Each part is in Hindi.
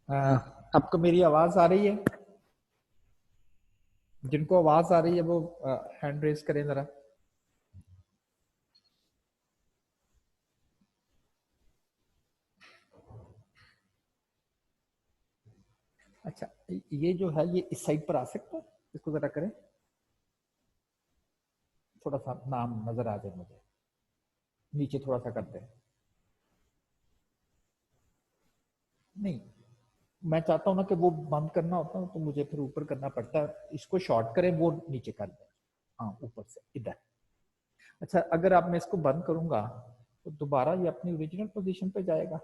आपको मेरी आवाज आ रही है? जिनको आवाज आ रही है वो हैंड रेज करें जरा। अच्छा, ये जो है ये इस साइड पर आ सकता है, इसको जरा करें, थोड़ा सा नाम नजर आ जाए मुझे, नीचे थोड़ा सा करते हैं। नहीं, मैं चाहता हूं ना कि वो बंद करना होता है तो मुझे फिर ऊपर करना पड़ता है, इसको शॉर्ट करें, वो नीचे कर दें। हाँ, ऊपर से इधर। अच्छा, अगर आप मैं इसको बंद करूंगा तो दोबारा ये अपनी ओरिजिनल पोजीशन पे जाएगा?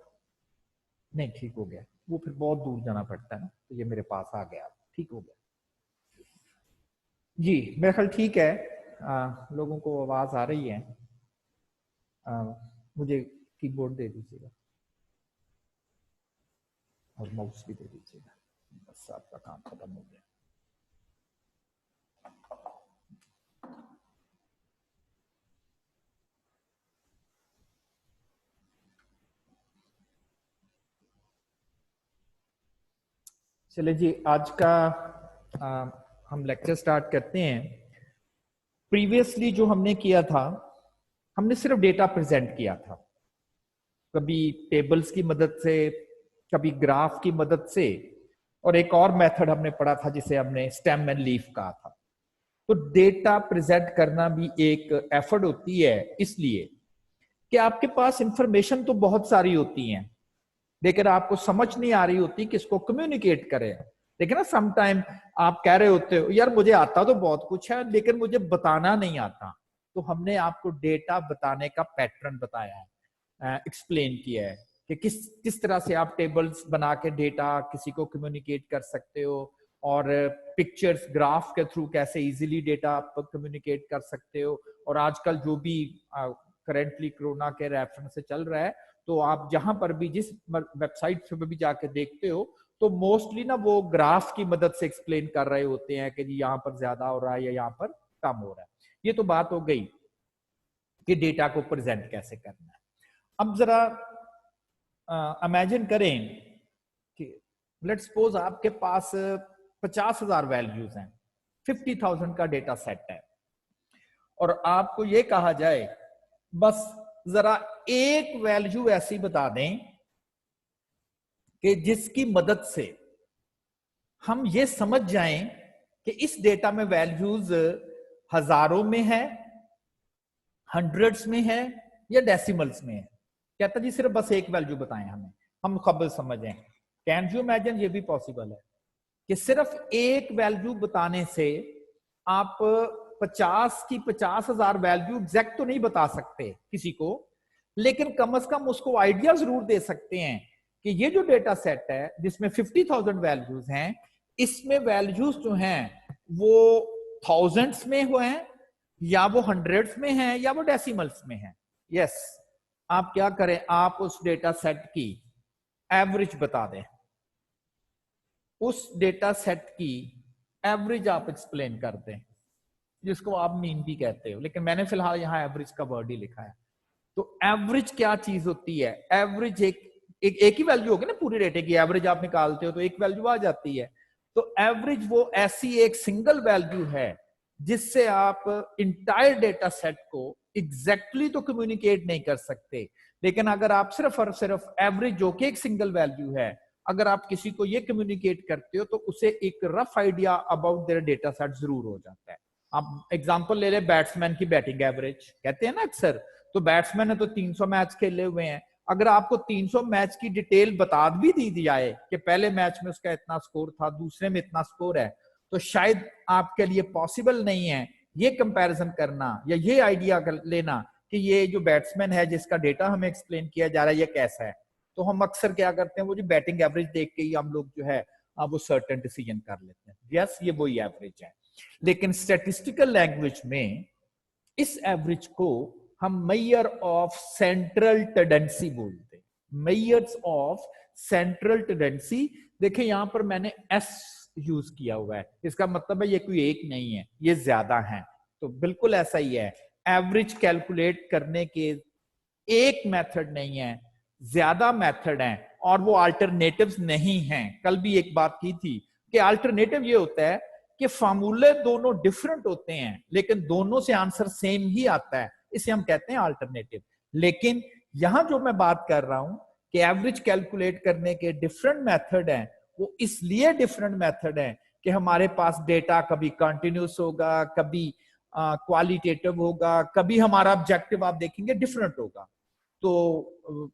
नहीं, ठीक हो गया। वो फिर बहुत दूर जाना पड़ता है ना, तो ये मेरे पास आ गया, ठीक हो गया। जी, मेरा ख्याल ठीक है। लोगों को आवाज आ रही है। आ, मुझे कीबोर्ड दे दीजिएगा और माउस भी दे दीजिएगा, बस आपका काम खत्म हो गया। चलिए जी, आज का हम लेक्चर स्टार्ट करते हैं। प्रीवियसली जो हमने किया था, हमने सिर्फ डेटा प्रेजेंट किया था, कभी टेबल्स की मदद से, कभी ग्राफ की मदद से, और एक और मेथड हमने पढ़ा था जिसे हमने स्टेम एंड लीफ कहा था। तो डेटा प्रेजेंट करना भी एक एफर्ट होती है, इसलिए कि आपके पास इंफॉर्मेशन तो बहुत सारी होती है, लेकिन आपको समझ नहीं आ रही होती कि इसको कम्युनिकेट करें। लेकिन ना समटाइम आप कह रहे होते हो यार मुझे आता तो बहुत कुछ है लेकिन मुझे बताना नहीं आता। तो हमने आपको डेटा बताने का पैटर्न बताया है, एक्सप्लेन किया है कि किस किस तरह से आप टेबल्स बना के डेटा किसी को कम्युनिकेट कर सकते हो, और पिक्चर्स ग्राफ के थ्रू कैसे इजीली डेटा आप कम्युनिकेट कर सकते हो। और आजकल जो भी करेंटली कोरोना के रेफरेंस से चल रहा है, तो आप जहां पर भी जिस वेबसाइट पे भी जाके देखते हो तो मोस्टली ना वो ग्राफ की मदद से एक्सप्लेन कर रहे होते हैं कि जी यहाँ पर ज्यादा हो रहा है या यहाँ पर कम हो रहा है। ये तो बात हो गई कि डेटा को प्रेजेंट कैसे करना है। अब जरा इमेजिन करें कि लेट्स सपोज आपके पास 50,000 वैल्यूज हैं, 50,000 का डेटा सेट है, और आपको ये कहा जाए बस जरा एक वैल्यू ऐसी बता दें कि जिसकी मदद से हम ये समझ जाएं कि इस डेटा में वैल्यूज हजारों में है, हंड्रेड्स में है, या डेसिमल्स में है। कहता जी सिर्फ बस एक वैल्यू बताएं हमें, हम खबर समझें। कैन यू इमेजिन, ये भी पॉसिबल है कि सिर्फ एक वैल्यू बताने से आप 50 की 50,000 वैल्यू एग्जैक्ट तो नहीं बता सकते किसी को, लेकिन कम से कम उसको आइडिया जरूर दे सकते हैं कि ये जो डेटा सेट है जिसमें 50,000 वैल्यूज हैं, इसमें वैल्यूज जो हैं वो थाउजेंड्स में हुए हैं, या वो हंड्रेड्स में हैं, या वो डेसिमल्स में हैं। यस, आप क्या करें, आप उस डेटा सेट की एवरेज बता दें, उस डेटा सेट की एवरेज आप एक्सप्लेन कर दें, जिसको आप मीन भी कहते हो, लेकिन मैंने फिलहाल यहां एवरेज का वर्ड ही लिखा है। तो एवरेज क्या चीज होती है? एवरेज एक ही वैल्यू होगी ना पूरी डेटा की, एवरेज आप निकालते हो तो एक वैल्यू आ जाती है। तो एवरेज वो ऐसी एक सिंगल वैल्यू है जिससे आप इंटायर डेटा सेट को एग्जैक्टली तो कम्युनिकेट नहीं कर सकते, लेकिन अगर आप सिर्फ और सिर्फ एवरेज जो कि एक सिंगल वैल्यू है, अगर आप किसी को ये कम्युनिकेट करते हो तो उसे एक rough idea about their data set जरूर हो जाता है। आप एग्जांपल ले ले बैट्समैन की बैटिंग एवरेज, कहते हैं ना अक्सर, तो बैट्समैन ने तो 300 मैच खेले हुए हैं, अगर आपको 300 मैच की डिटेल बता भी दी जाए कि पहले मैच में उसका इतना स्कोर था, दूसरे में इतना स्कोर है, तो शायद आपके लिए पॉसिबल नहीं है ये कंपैरिजन करना या ये आइडिया लेना कि ये जो बैट्समैन है जिसका डेटा हमें एक्सप्लेन किया जा रहा है ये कैसा है। तो हम अक्सर क्या करते हैं, वो जो बैटिंग एवरेज देख के ही हम लोग जो है वो सर्टेन डिसीजन कर लेते हैं, यस ये वही एवरेज है। लेकिन स्टैटिस्टिकल लैंग्वेज में इस एवरेज को हम मेजर ऑफ सेंट्रल टेंडेंसी बोलते हैं, मेजर्स ऑफ सेंट्रल टेंडेंसी। देखिए यहां पर मैंने एस यूज किया हुआ है, इसका मतलब है ये कोई एक नहीं है, ये ज्यादा है। तो बिल्कुल ऐसा ही है, एवरेज कैलकुलेट करने के एक मेथड नहीं है, ज्यादा मेथड है, और वो अल्टरनेटिव्स नहीं हैं। कल भी एक बात की थी कि अल्टरनेटिव ये होता है कि फार्मूले दोनों डिफरेंट होते हैं लेकिन दोनों से आंसर सेम ही आता है, इसे हम कहते हैं अल्टरनेटिव। लेकिन यहां जो मैं बात कर रहा हूं कि एवरेज कैलकुलेट करने के डिफरेंट मेथड हैं, वो इसलिए डिफरेंट मेथड हैं कि हमारे पास डेटा कभी कंटिन्यूस होगा, कभी क्वालिटेटिव होगा, कभी हमारा ऑब्जेक्टिव आप देखेंगे डिफरेंट होगा। तो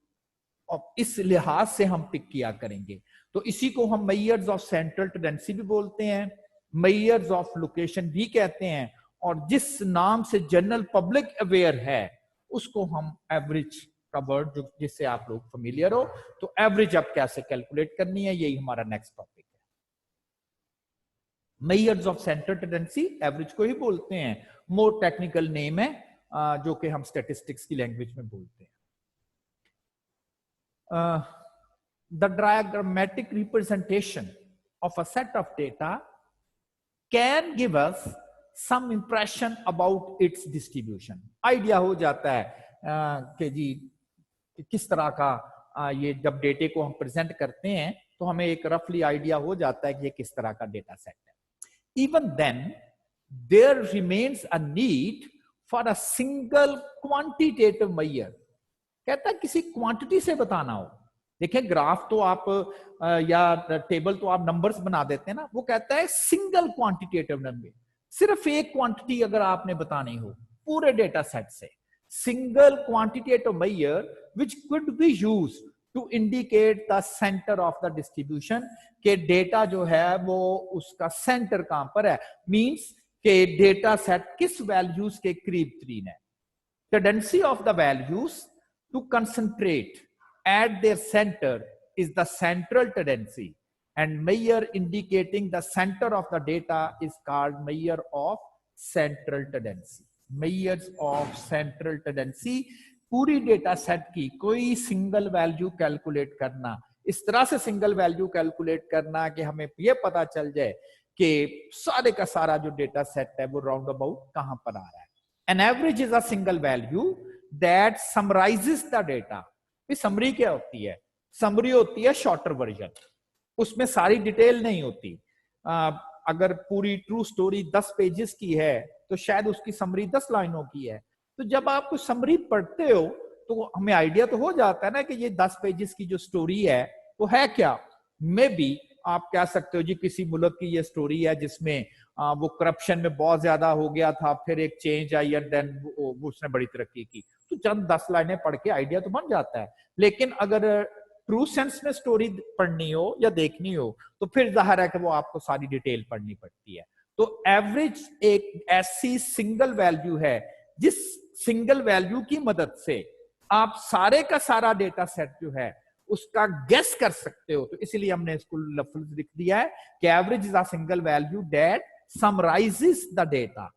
इस लिहाज से हम पिक किया करेंगे। तो इसी को हम मेजर्स ऑफ सेंट्रल टेंडेंसी भी बोलते हैं, मेजर्स ऑफ लोकेशन भी कहते हैं, और जिस नाम से जनरल पब्लिक अवेयर है उसको हम एवरेज का वर्ड, जो जिससे आप लोग फेमिलियर हो। तो एवरेज अब कैसे कैलकुलेट करनी है, यही हमारा नेक्स्ट टॉपिक है। Measures of central tendency average को ही बोलते हैं, मोर टेक्निकल नेम है जो कि हम स्टैटिस्टिक्स की लैंग्वेज में बोलते हैं। The diagrammatic representation of a set of data can give us some impression about its distribution. Idea हो जाता है कि जी किस तरह का ये जब डेटे को हम प्रेजेंट करते हैं तो हमें एक रफली आइडिया हो जाता है कि ये किस तरह का डेटा सेट है। Even then, there remains a need for a single quantitative measure. कहता है किसी क्वांटिटी से बताना हो। देखिए ग्राफ तो आप या टेबल तो आप नंबर्स बना देते हैं ना, वो कहता है सिंगल क्वांटिटेटिव नंबर, सिर्फ एक क्वांटिटी अगर आपने बतानी हो पूरे डेटा सेट से, single quantitative measure which could be used to indicate the centre of the distribution, के डेटा जो है वो उसका सेंटर कहां पर है, मींस के डेटा सेट किस वैल्यूज के करीब तरीन है। Tendency of the values to concentrate at their center is the central tendency, and measure indicating the center of the data is called measure of central tendency. Measures of central tendency, पूरी डेटा सेट की कोई सिंगल वैल्यू कैलकुलेट करना, इस तरह से सिंगल वैल्यू कैलकुलेट करना कि हमें यह पता चल जाए कि सारे का सारा जो डेटा सेट है वो राउंड अबाउट कहां पर आ रहा है। An average is a single value that summarizes the data. Summary क्या होती है? समरी होती है शॉर्टर वर्जन, उसमें सारी डिटेल नहीं होती। अगर पूरी ट्रू स्टोरी 10 पेजेस की है तो शायद उसकी समरी 10 लाइनों की है। तो जब आप कुछ समरी पढ़ते हो तो हमें आइडिया तो हो जाता है ना कि ये 10 पेजेस की जो स्टोरी है वो है क्या। मे बी आप कह सकते हो जी किसी मुल्क की ये स्टोरी है जिसमें वो करप्शन में बहुत ज्यादा हो गया था, फिर एक चेंज आई एंड देन उसने बड़ी तरक्की की। तो चंद 10 लाइनें पढ़ के आइडिया तो बन जाता है, लेकिन अगर ट्रू सेंस में स्टोरी पढ़नी हो या देखनी हो तो फिर जाहिर है कि वो आपको सारी डिटेल पढ़नी पड़ती है। तो एवरेज एक ऐसी सिंगल वैल्यू है जिस सिंगल वैल्यू की मदद से आप सारे का सारा डेटा सेट जो है उसका गेस कर सकते हो। तो इसीलिए हमने इसको लफ्ज लिख दिया है कि average is a single value that summarises the data.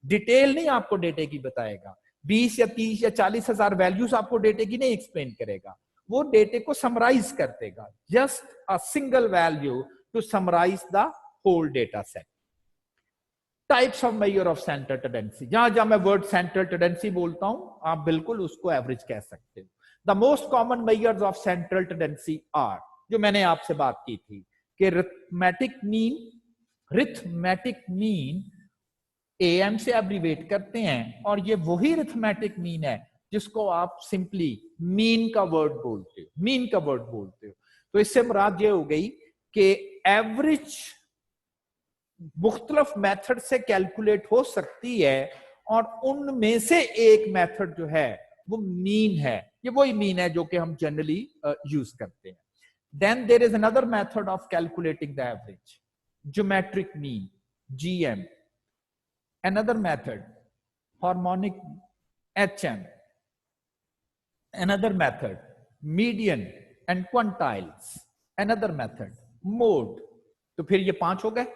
Detail नहीं आपको डेटे की बताएगा, 20 या 30 या 40 हजार वैल्यूज आपको डेटे की नहीं एक्सप्लेन करेगा, वो डेटे को समराइज कर देगा। Just a single value to summarise the whole data set. Types of measure of central tendency, जहां जहां मैं वर्ड सेंट्रल टेंडेंसी बोलता हूं आप बिल्कुल उसको एवरेज कह सकते हो। The most common measures of central tendency are, जो मैंने आपसे बात की थी कि रिथमेटिक मीन AM से एब्रीवेट करते हैं, और ये वही रिथमेटिक मीन है जिसको आप सिंपली मीन का वर्ड बोलते हो। तो इससे मुराद ये हो गई कि एवरेज मुख्तलिफ मेथड से कैलकुलेट हो सकती है और उनमें से एक मेथड जो है वो मीन है। ये वही मीन है जो कि हम जनरली यूज करते हैं। Then there is another method of calculating the average, geometric mean, GM। Another method, harmonic, HM. Another method, median and quantiles. Another method, mode. तो फिर ये 5 हो गए।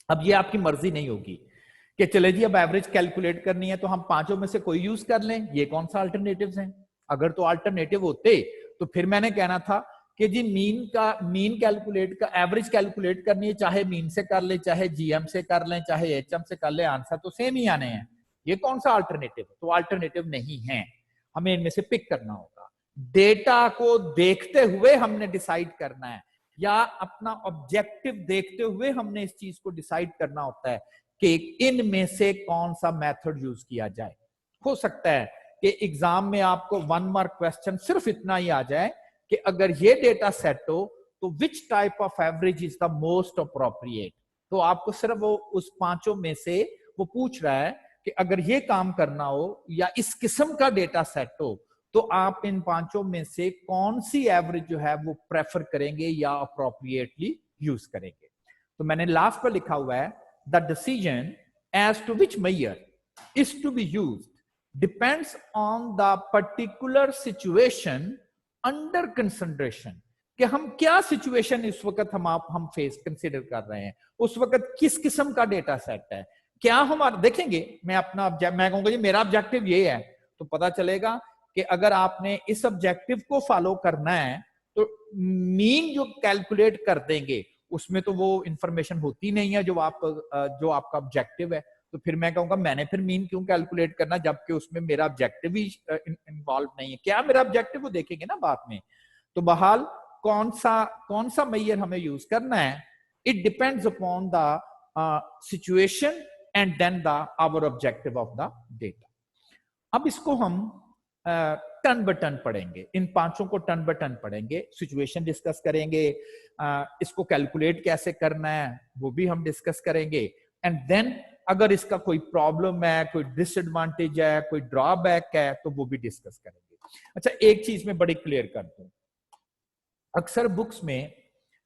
अब ये आपकी मर्जी नहीं होगी कि चले जी अब एवरेज कैलकुलेट करनी है तो हम 5 में से कोई यूज कर लें, ये कौन सा अल्टरनेटिव्स हैं। अगर तो अल्टरनेटिव होते तो फिर मैंने कहना था कि जी मीन कैलकुलेट का एवरेज कैलकुलेट करनी है, चाहे मीन से कर ले, चाहे GM से कर लें, चाहे HM से कर ले, आंसर तो सेम ही आने हैं। ये कौन सा अल्टरनेटिव? तो अल्टरनेटिव नहीं है, हमें इनमें से पिक करना होगा। डेटा को देखते हुए हमने डिसाइड करना है, या अपना ऑब्जेक्टिव देखते हुए हमने इस चीज को डिसाइड करना होता है कि इनमें से कौन सा मेथड यूज किया जाए। हो सकता है कि एग्जाम में आपको 1 मार्क क्वेश्चन सिर्फ इतना ही आ जाए कि अगर ये डेटा सेट हो तो which type of average is the most appropriate. तो आपको सिर्फ वो उस पांचों में से वो पूछ रहा है कि अगर ये काम करना हो या इस किस्म का डेटा सेट हो तो आप इन पांचों में से कौन सी एवरेज जो है वो प्रेफर करेंगे या अप्रोप्रिएटली यूज करेंगे। तो मैंने लास्ट पर लिखा हुआ है the decision as to which measure is to be used depends on the particular situation under consideration, कि हम क्या सिचुएशन इस वक्त हम फेस कंसिडर कर रहे हैं, उस वक्त किस किस्म का डेटा सेट है, क्या हमारा देखेंगे। मैं कहूंगा जी मेरा ऑब्जेक्टिव ये है, तो पता चलेगा कि अगर आपने इस ऑब्जेक्टिव को फॉलो करना है तो मीन जो कैलकुलेट कर देंगे उसमें तो वो इंफॉर्मेशन होती नहीं है जो आपका ऑब्जेक्टिव है। तो फिर मैं कहूंगा मैंने फिर मीन क्यों कैलकुलेट करना जबकि उसमें मेरा ऑब्जेक्टिव ही इन्वॉल्व नहीं है। क्या मेरा ऑब्जेक्टिव वो देखेंगे ना बाद में। तो बहरहाल कौन सा मेजर हमें यूज करना है, it depends upon the situation and then the our objective of the data. अब इसको हम टर्न बाय टर्न पढ़ेंगे, इन पांचों को टर्न बाय टर्न पढ़ेंगे, सिचुएशन डिस्कस करेंगे, इसको कैलकुलेट कैसे करना है वो भी हम डिस्कस करेंगे, एंड देन अगर इसका कोई प्रॉब्लम है, कोई डिसएडवांटेज है, कोई ड्रॉबैक है तो वो भी डिस्कस करेंगे। अच्छा, एक चीज में बड़ी क्लियर कर दूं, अक्सर बुक्स में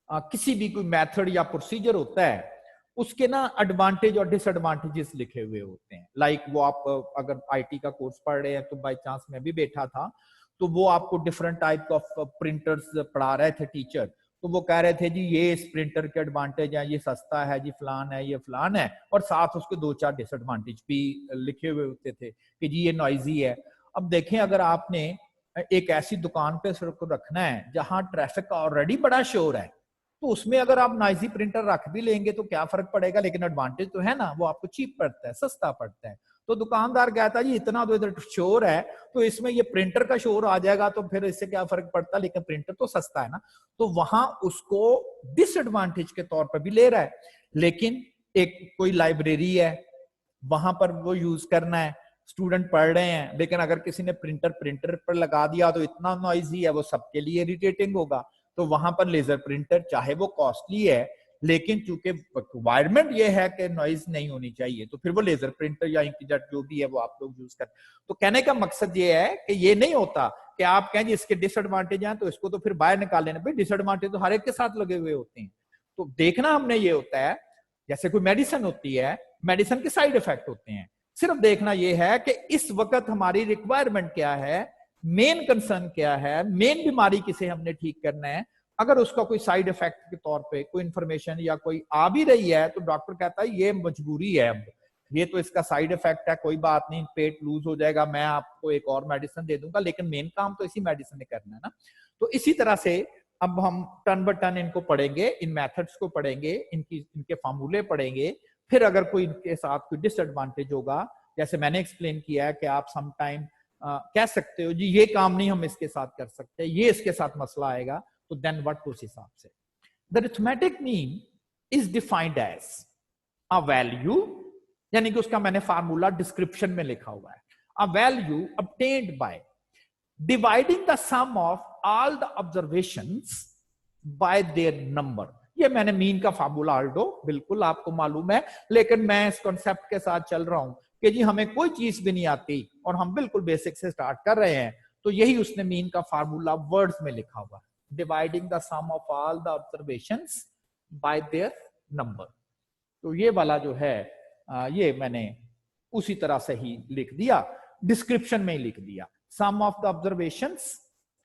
किसी भी कोई मेथड या प्रोसीजर होता है उसके ना एडवांटेज और डिसएडवांटेजेस लिखे हुए होते हैं। लाइक वो आप अगर आईटी का कोर्स पढ़ रहे हैं तो बाय चांस मैं भी बैठा था तो वो आपको डिफरेंट टाइप ऑफ प्रिंटर्स पढ़ा रहे थे टीचर, तो वो कह रहे थे जी ये इस प्रिंटर के एडवांटेज है, ये सस्ता है जी, फलान है, ये फलान है, और साथ उसके 2-4 डिसएडवांटेज भी लिखे हुए होते थे कि जी ये नॉइजी है। अब देखें अगर आपने एक ऐसी दुकान पे रखना है जहां ट्रैफिक ऑलरेडी बड़ा शोर है तो उसमें अगर आप नॉइजी प्रिंटर रख भी लेंगे तो क्या फर्क पड़ेगा, लेकिन एडवांटेज तो है ना, वो आपको चीप पड़ता है, सस्ता पड़ता है। तो दुकानदार कहता जी इतना तो इधर शोर है तो इसमें ये प्रिंटर का शोर आ जाएगा तो फिर इससे क्या फर्क पड़ता है, लेकिन प्रिंटर तो सस्ता है ना। तो वहां उसको डिसएडवांटेज के तौर पर भी ले रहा है। लेकिन एक कोई लाइब्रेरी है वहां पर वो यूज करना है, स्टूडेंट पढ़ रहे हैं, लेकिन अगर किसी ने प्रिंटर पर लगा दिया तो इतना नॉइजी है वो सबके लिए इरिटेटिंग होगा। तो वहां पर लेजर प्रिंटर चाहे वो कॉस्टली है लेकिन चूंकि रिक्वायरमेंट ये है कि नॉइज नहीं होनी चाहिए तो फिर वो लेजर प्रिंटर या इंकजेट जो भी है वो आप लोग यूज करते। तो कहने का मकसद ये है कि ये नहीं होता कि आप कहें इसके डिसएडवांटेज हैं तो इसको तो फिर बाहर निकाल लेना, भाई डिसएडवांटेज तो हर एक के साथ लगे हुए होते हैं। तो देखना हमने ये होता है जैसे कोई मेडिसिन होती है, मेडिसिन के साइड इफेक्ट होते हैं, सिर्फ देखना यह है कि इस वक्त हमारी रिक्वायरमेंट क्या है, मेन कंसर्न क्या है, मेन बीमारी किसे हमने ठीक करना है। अगर उसका कोई साइड इफेक्ट के तौर पे कोई इंफॉर्मेशन या कोई आ भी रही है तो डॉक्टर कहता है ये मजबूरी है, अब ये तो इसका साइड इफेक्ट है, कोई बात नहीं, पेट लूज हो जाएगा, मैं आपको एक और मेडिसिन दे दूंगा, लेकिन मेन काम तो इसी मेडिसिन ने करना है ना। तो इसी तरह से अब हम टर्न बाय टर्न इनको पढ़ेंगे, इन मेथड्स को पढ़ेंगे, इनके फार्मूले पढ़ेंगे। फिर अगर कोई इनके साथ कोई डिसएडवांटेज होगा, जैसे मैंने एक्सप्लेन किया है कि आप समटाइम कह सकते हो जी ये काम नहीं हम इसके साथ कर सकते, ये इसके साथ मसला आएगा, तो देन व्हाट उस हिसाब से। The arithmetic mean is defined as a value, यानी कि उसका मैंने फार्मूला डिस्क्रिप्शन में लिखा हुआ है, a value obtained by dividing the sum of all the observations by their number. ये मैंने मीन का फार्मूला आल्डो बिल्कुल आपको मालूम है, लेकिन मैं इस कॉन्सेप्ट के साथ चल रहा हूं कि जी हमें कोई चीज भी नहीं आती और हम बिल्कुल बेसिक से स्टार्ट कर रहे हैं, तो यही उसने मीन का फार्मूला वर्ड्स में लिखा हुआ, dividing the sum of all the observations by their number. तो ये वाला जो है ये मैंने उसी तरह से ही लिख दिया, डिस्क्रिप्शन में ही लिख दिया, sum of the observations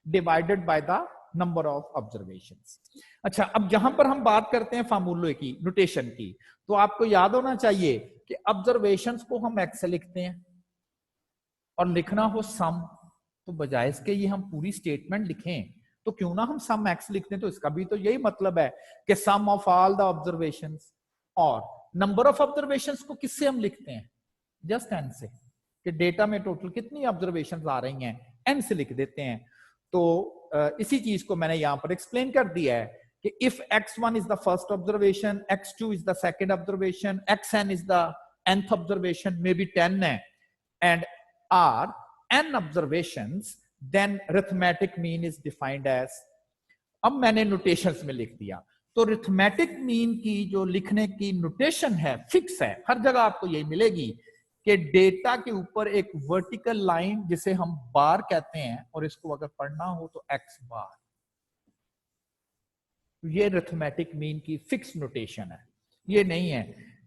divided by the number of observations. अच्छा, अब जहां पर हम बात करते हैं फार्मूले की, नोटेशन की, तो आपको याद होना चाहिए कि ऑब्जर्वेशंस को हम एक्स से लिखते हैं और लिखना हो सम, तो बजाय इसके ये हम पूरी स्टेटमेंट लिखें तो क्यों ना हम सम एक्स लिखते हैं। तो इसका भी तो यही मतलब है कि sum of all the observations, और नंबर ऑफ ऑब्जर्वेशंस को किससे हम लिखते हैं, जस्ट एन से, कि डेटा में टोटल कितनी ऑब्जर्वेशंस आ रही हैं, एन से लिख देते हैं। तो इसी चीज को मैंने यहां पर एक्सप्लेन कर दिया है कि if x1 is the first observation, x2 is the second observation, xn is the nth observation, may be 10 है, and are n observations, then arithmetic mean is defined as, अब मैंने नोटेशंस में लिख दिया। तो अरिथमेटिक मीन की जो लिखने की नोटेशन है फिक्स है, हर जगह आपको यही मिलेगी कि डेटा के ऊपर एक वर्टिकल लाइन जिसे हम बार कहते हैं, और इसको अगर पढ़ना हो तो एक्स बार, ये अरिथमेटिक मीन की फिक्स नोटेशन है। ये नहीं है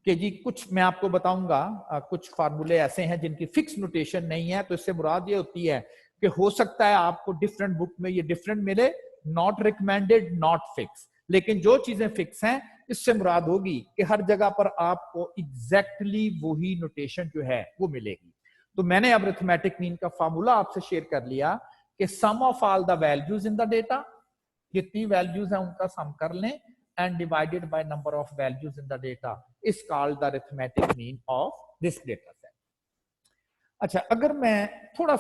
कि जी कुछ, मैं आपको बताऊंगा कुछ फार्मूले ऐसे हैं जिनकी फिक्स नोटेशन नहीं है, तो इससे मुराद ये होती है कि हो सकता है आपको डिफरेंट बुक में ये डिफरेंट मिले, नॉट रिकमेंडेड, नॉट फिक्स, लेकिन जो चीजें फिक्स हैं इससे मुराद होगी कि हर जगह पर आपको एग्जैक्टली वही नोटेशन जो है वो मिलेगी। तो मैंने अब अरिथमेटिक मीन का फार्मूला आपसे शेयर कर लिया कि sum of all the values in the data, जितनी वैल्यूज है उनका सम कर लें, and divided by number of values in the data is called the arithmetic mean of this data set. अच्छा, अगर मैं थोड़ा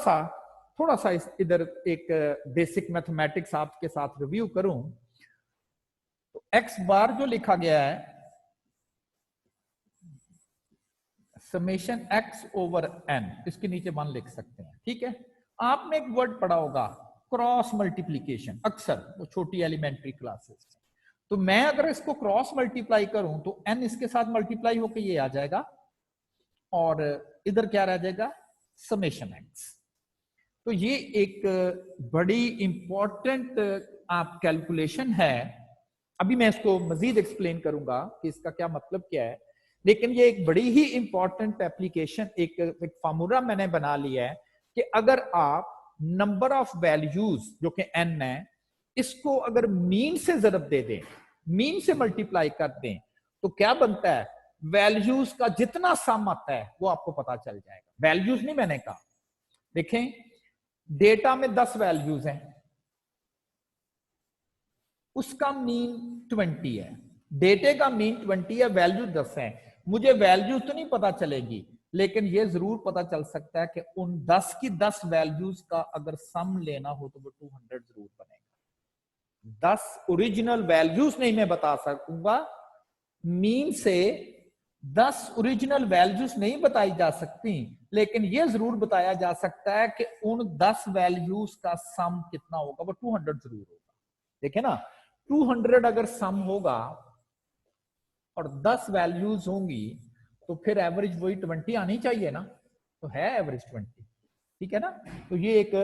सा इधर एक बेसिक मैथमेटिक्स आपके साथ रिव्यू करूं, तो एक्स बार जो लिखा गया है, समेशन एक्स ओवर एन, इसके नीचे 1 लिख सकते हैं, ठीक है। आपने एक वर्ड पढ़ा होगा क्रॉस मल्टीप्लीकेशन, अक्सर वो छोटी एलिमेंट्री क्लासेस। तो मैं अगर इसको क्रॉस मल्टीप्लाई करूं तो एन इसके साथ मल्टीप्लाई होकर ये आ जाएगा, और इधर क्या रह जाएगा, समेशन एक्स। तो ये एक बड़ी इंपॉर्टेंट आप कैलकुलेशन है। अभी मैं इसको मजीद एक्सप्लेन करूंगा कि इसका क्या मतलब क्या है, लेकिन ये एक बड़ी ही इंपॉर्टेंट एप्लीकेशन, एक फार्मूला मैंने बना लिया है कि अगर आप नंबर ऑफ वैल्यूज जो कि n है, इसको अगर मीन से जरब दे दें, मीन से मल्टीप्लाई कर दें, तो क्या बनता है, वैल्यूज का जितना सम आता है वो आपको पता चल जाएगा। वैल्यूज नहीं मैंने कहा, देखें डेटा में 10 वैल्यूज हैं, उसका मीन 20 है, डेटे का मीन 20 है, वैल्यू 10 है। मुझे वैल्यू तो नहीं पता चलेगी, लेकिन यह जरूर पता चल सकता है कि उन 10 की 10 वैल्यूज का अगर सम लेना हो तो वो 200 जरूर बनेगा। 10 ओरिजिनल वैल्यूज नहीं मैं बता सकूंगा, मीन से 10 ओरिजिनल वैल्यूज नहीं बताई जा सकती, लेकिन यह जरूर बताया जा सकता है कि उन 10 वैल्यूज का सम कितना होगा, वो 200 जरूर होगा। देखे ना, 200 अगर सम होगा और 10 वैल्यूज होंगी तो फिर एवरेज वही 20 आनी चाहिए ना, तो है एवरेज 20, ठीक है ना। तो ये एक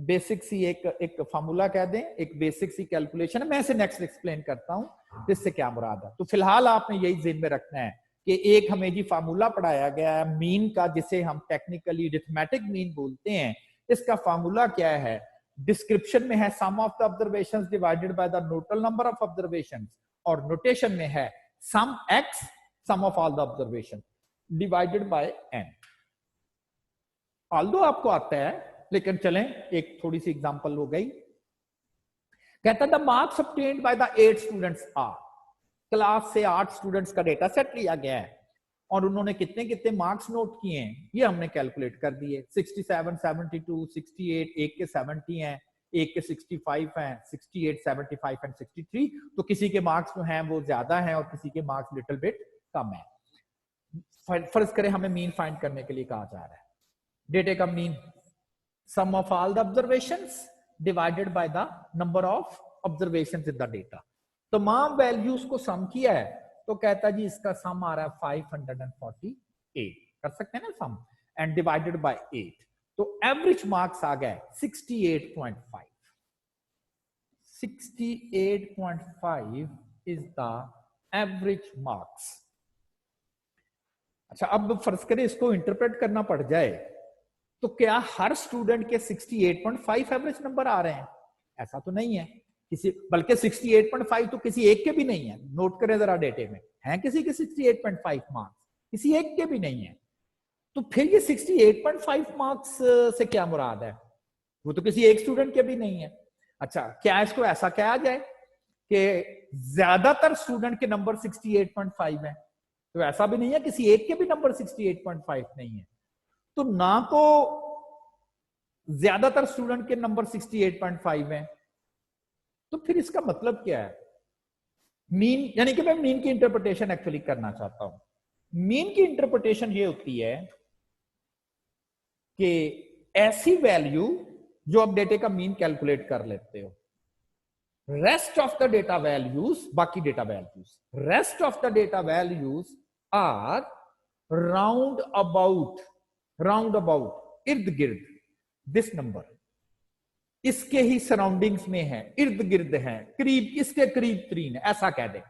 बेसिक सी एक फार्मूला कह दें, एक बेसिक सी कैलकुलेशन है। मैं इसे नेक्स्ट एक्सप्लेन करता हूं इससे क्या मुराद है। तो फिलहाल आपने यही ज़हन में रखना है कि एक हमें जी फार्मूला पढ़ाया गया है मीन का, जिसे हम टेक्निकली अरिथमेटिक मीन बोलते हैं। इसका फार्मूला क्या है, डिस्क्रिप्शन में है sum of the observations divided by the total number of observations, और नोटेशन में है sum x sum of all the observation divided by n. Although आपको आता है, लेकिन चलें एक थोड़ी सी एग्जांपल हो गई। कहता है the marks obtained by the 8 students are, class से 8 स्टूडेंट्स का डेटा सेट लिया गया है और उन्होंने कितने कितने मार्क्स नोट किए हैं ये हमने कैलकुलेट कर दिए। 67, 72, 68, एक के 70 हैं, एक के 65 हैं, 68, 75 एंड 63। तो किसी के मार्क्स जो हैं वो ज्यादा हैं और किसी के मार्क्स लिटिल बिट कम है। फर्ज करें हमें मीन फाइंड करने के लिए कहा जा रहा है, डेटे का mean sum of all the observations divided by the number of observations in the data. तमाम वैल्यूज को सम किया है तो कहता जी इसका सम आ रहा है 548, कर सकते हैं ना सम, एंड डिवाइडेड बाय 8, तो एवरेज मार्क्स आ गए 68.5। 68.5 इज द एवरेज मार्क्स। अच्छा, अब फर्ज करें इसको इंटरप्रेट करना पड़ जाए तो क्या हर स्टूडेंट के 68.5 एवरेज नंबर आ रहे हैं? ऐसा तो नहीं है, किसी बल्कि 68.5 तो किसी एक के भी नहीं है। नोट करें जरा, डेटे में हैं किसी के 68.5 मार्क्स, किसी एक के भी नहीं है। तो फिर ये 68.5 मार्क्स से क्या मुराद है? वो तो किसी एक स्टूडेंट के भी नहीं है। अच्छा, क्या इसको ऐसा कहा जाए कि ज्यादातर स्टूडेंट के नंबर 68.5 है? तो ऐसा भी नहीं है, किसी एक के भी नंबर 68.5 नहीं है। तो ना तो ज्यादातर स्टूडेंट के नंबर 68.5 हैं, तो फिर इसका मतलब क्या है? मीन, यानी कि मैं मीन की इंटरप्रिटेशन एक्चुअली करना चाहता हूं। मीन की इंटरप्रिटेशन ये होती है कि ऐसी वैल्यू जो आप डेटा का मीन कैलकुलेट कर लेते हो, rest of the data values, बाकी data values, rest of the data values are round about, round about, इर्द गिर्द दिस नंबर, इसके ही सराउंडिंग्स में है, इर्द गिर्द है, करीब, इसके करीब तरीन है, ऐसा कह दें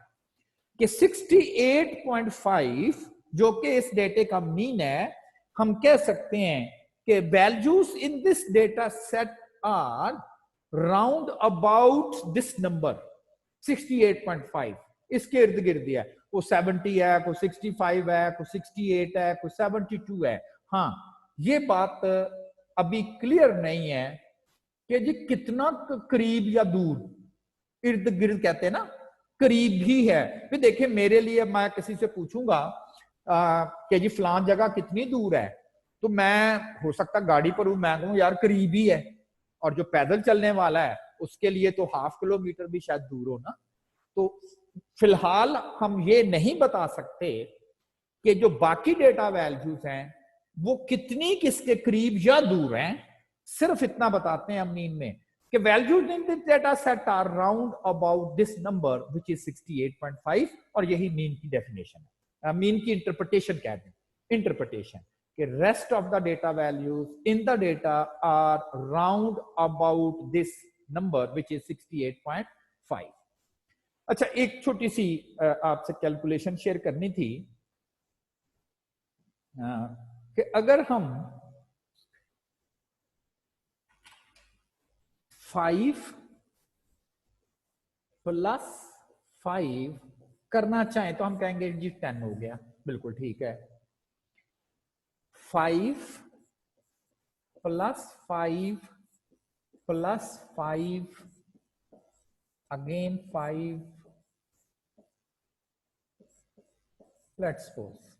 कि 68.5 जो कि इस डेटे का मीन है, हम कह सकते हैं कि values in this data set are round about this number 68.5, इसके इर्द गिर्द है। को 70 है, को 65 है, को 68 है, को 72 है। हाँ, ये बात अभी क्लियर नहीं है कि जी कितना करीब या दूर, इर्द गिर्द कहते हैं ना, करीब भी है। फिर देखिए मेरे लिए, मैं किसी से पूछूंगा कि जी फलान जगह कितनी दूर है, तो मैं हो सकता गाड़ी पर हूं, मैं कहूं यार करीब ही है, और जो पैदल चलने वाला है उसके लिए तो ½ किलोमीटर भी शायद दूर हो ना। तो फिलहाल हम ये नहीं बता सकते कि जो बाकी डेटा वैल्यूज हैं वो कितनी किसके करीब या दूर हैं, सिर्फ इतना बताते हैं हम मीन में कि values in this data set are round about this number which is 68.5, और यही मीन की डेफिनेशन है, मीन की इंटरप्रिटेशन कह दें, इंटरप्रिटेशन कि rest of the data values in the data are round about this number which is 68.5। अच्छा, एक छोटी सी आपसे कैलकुलेशन शेयर करनी थी कि अगर हम 5 + 5 करना चाहें तो हम कहेंगे जी 10 हो गया, बिल्कुल ठीक है। 5 + 5 + 5 again 5, let's suppose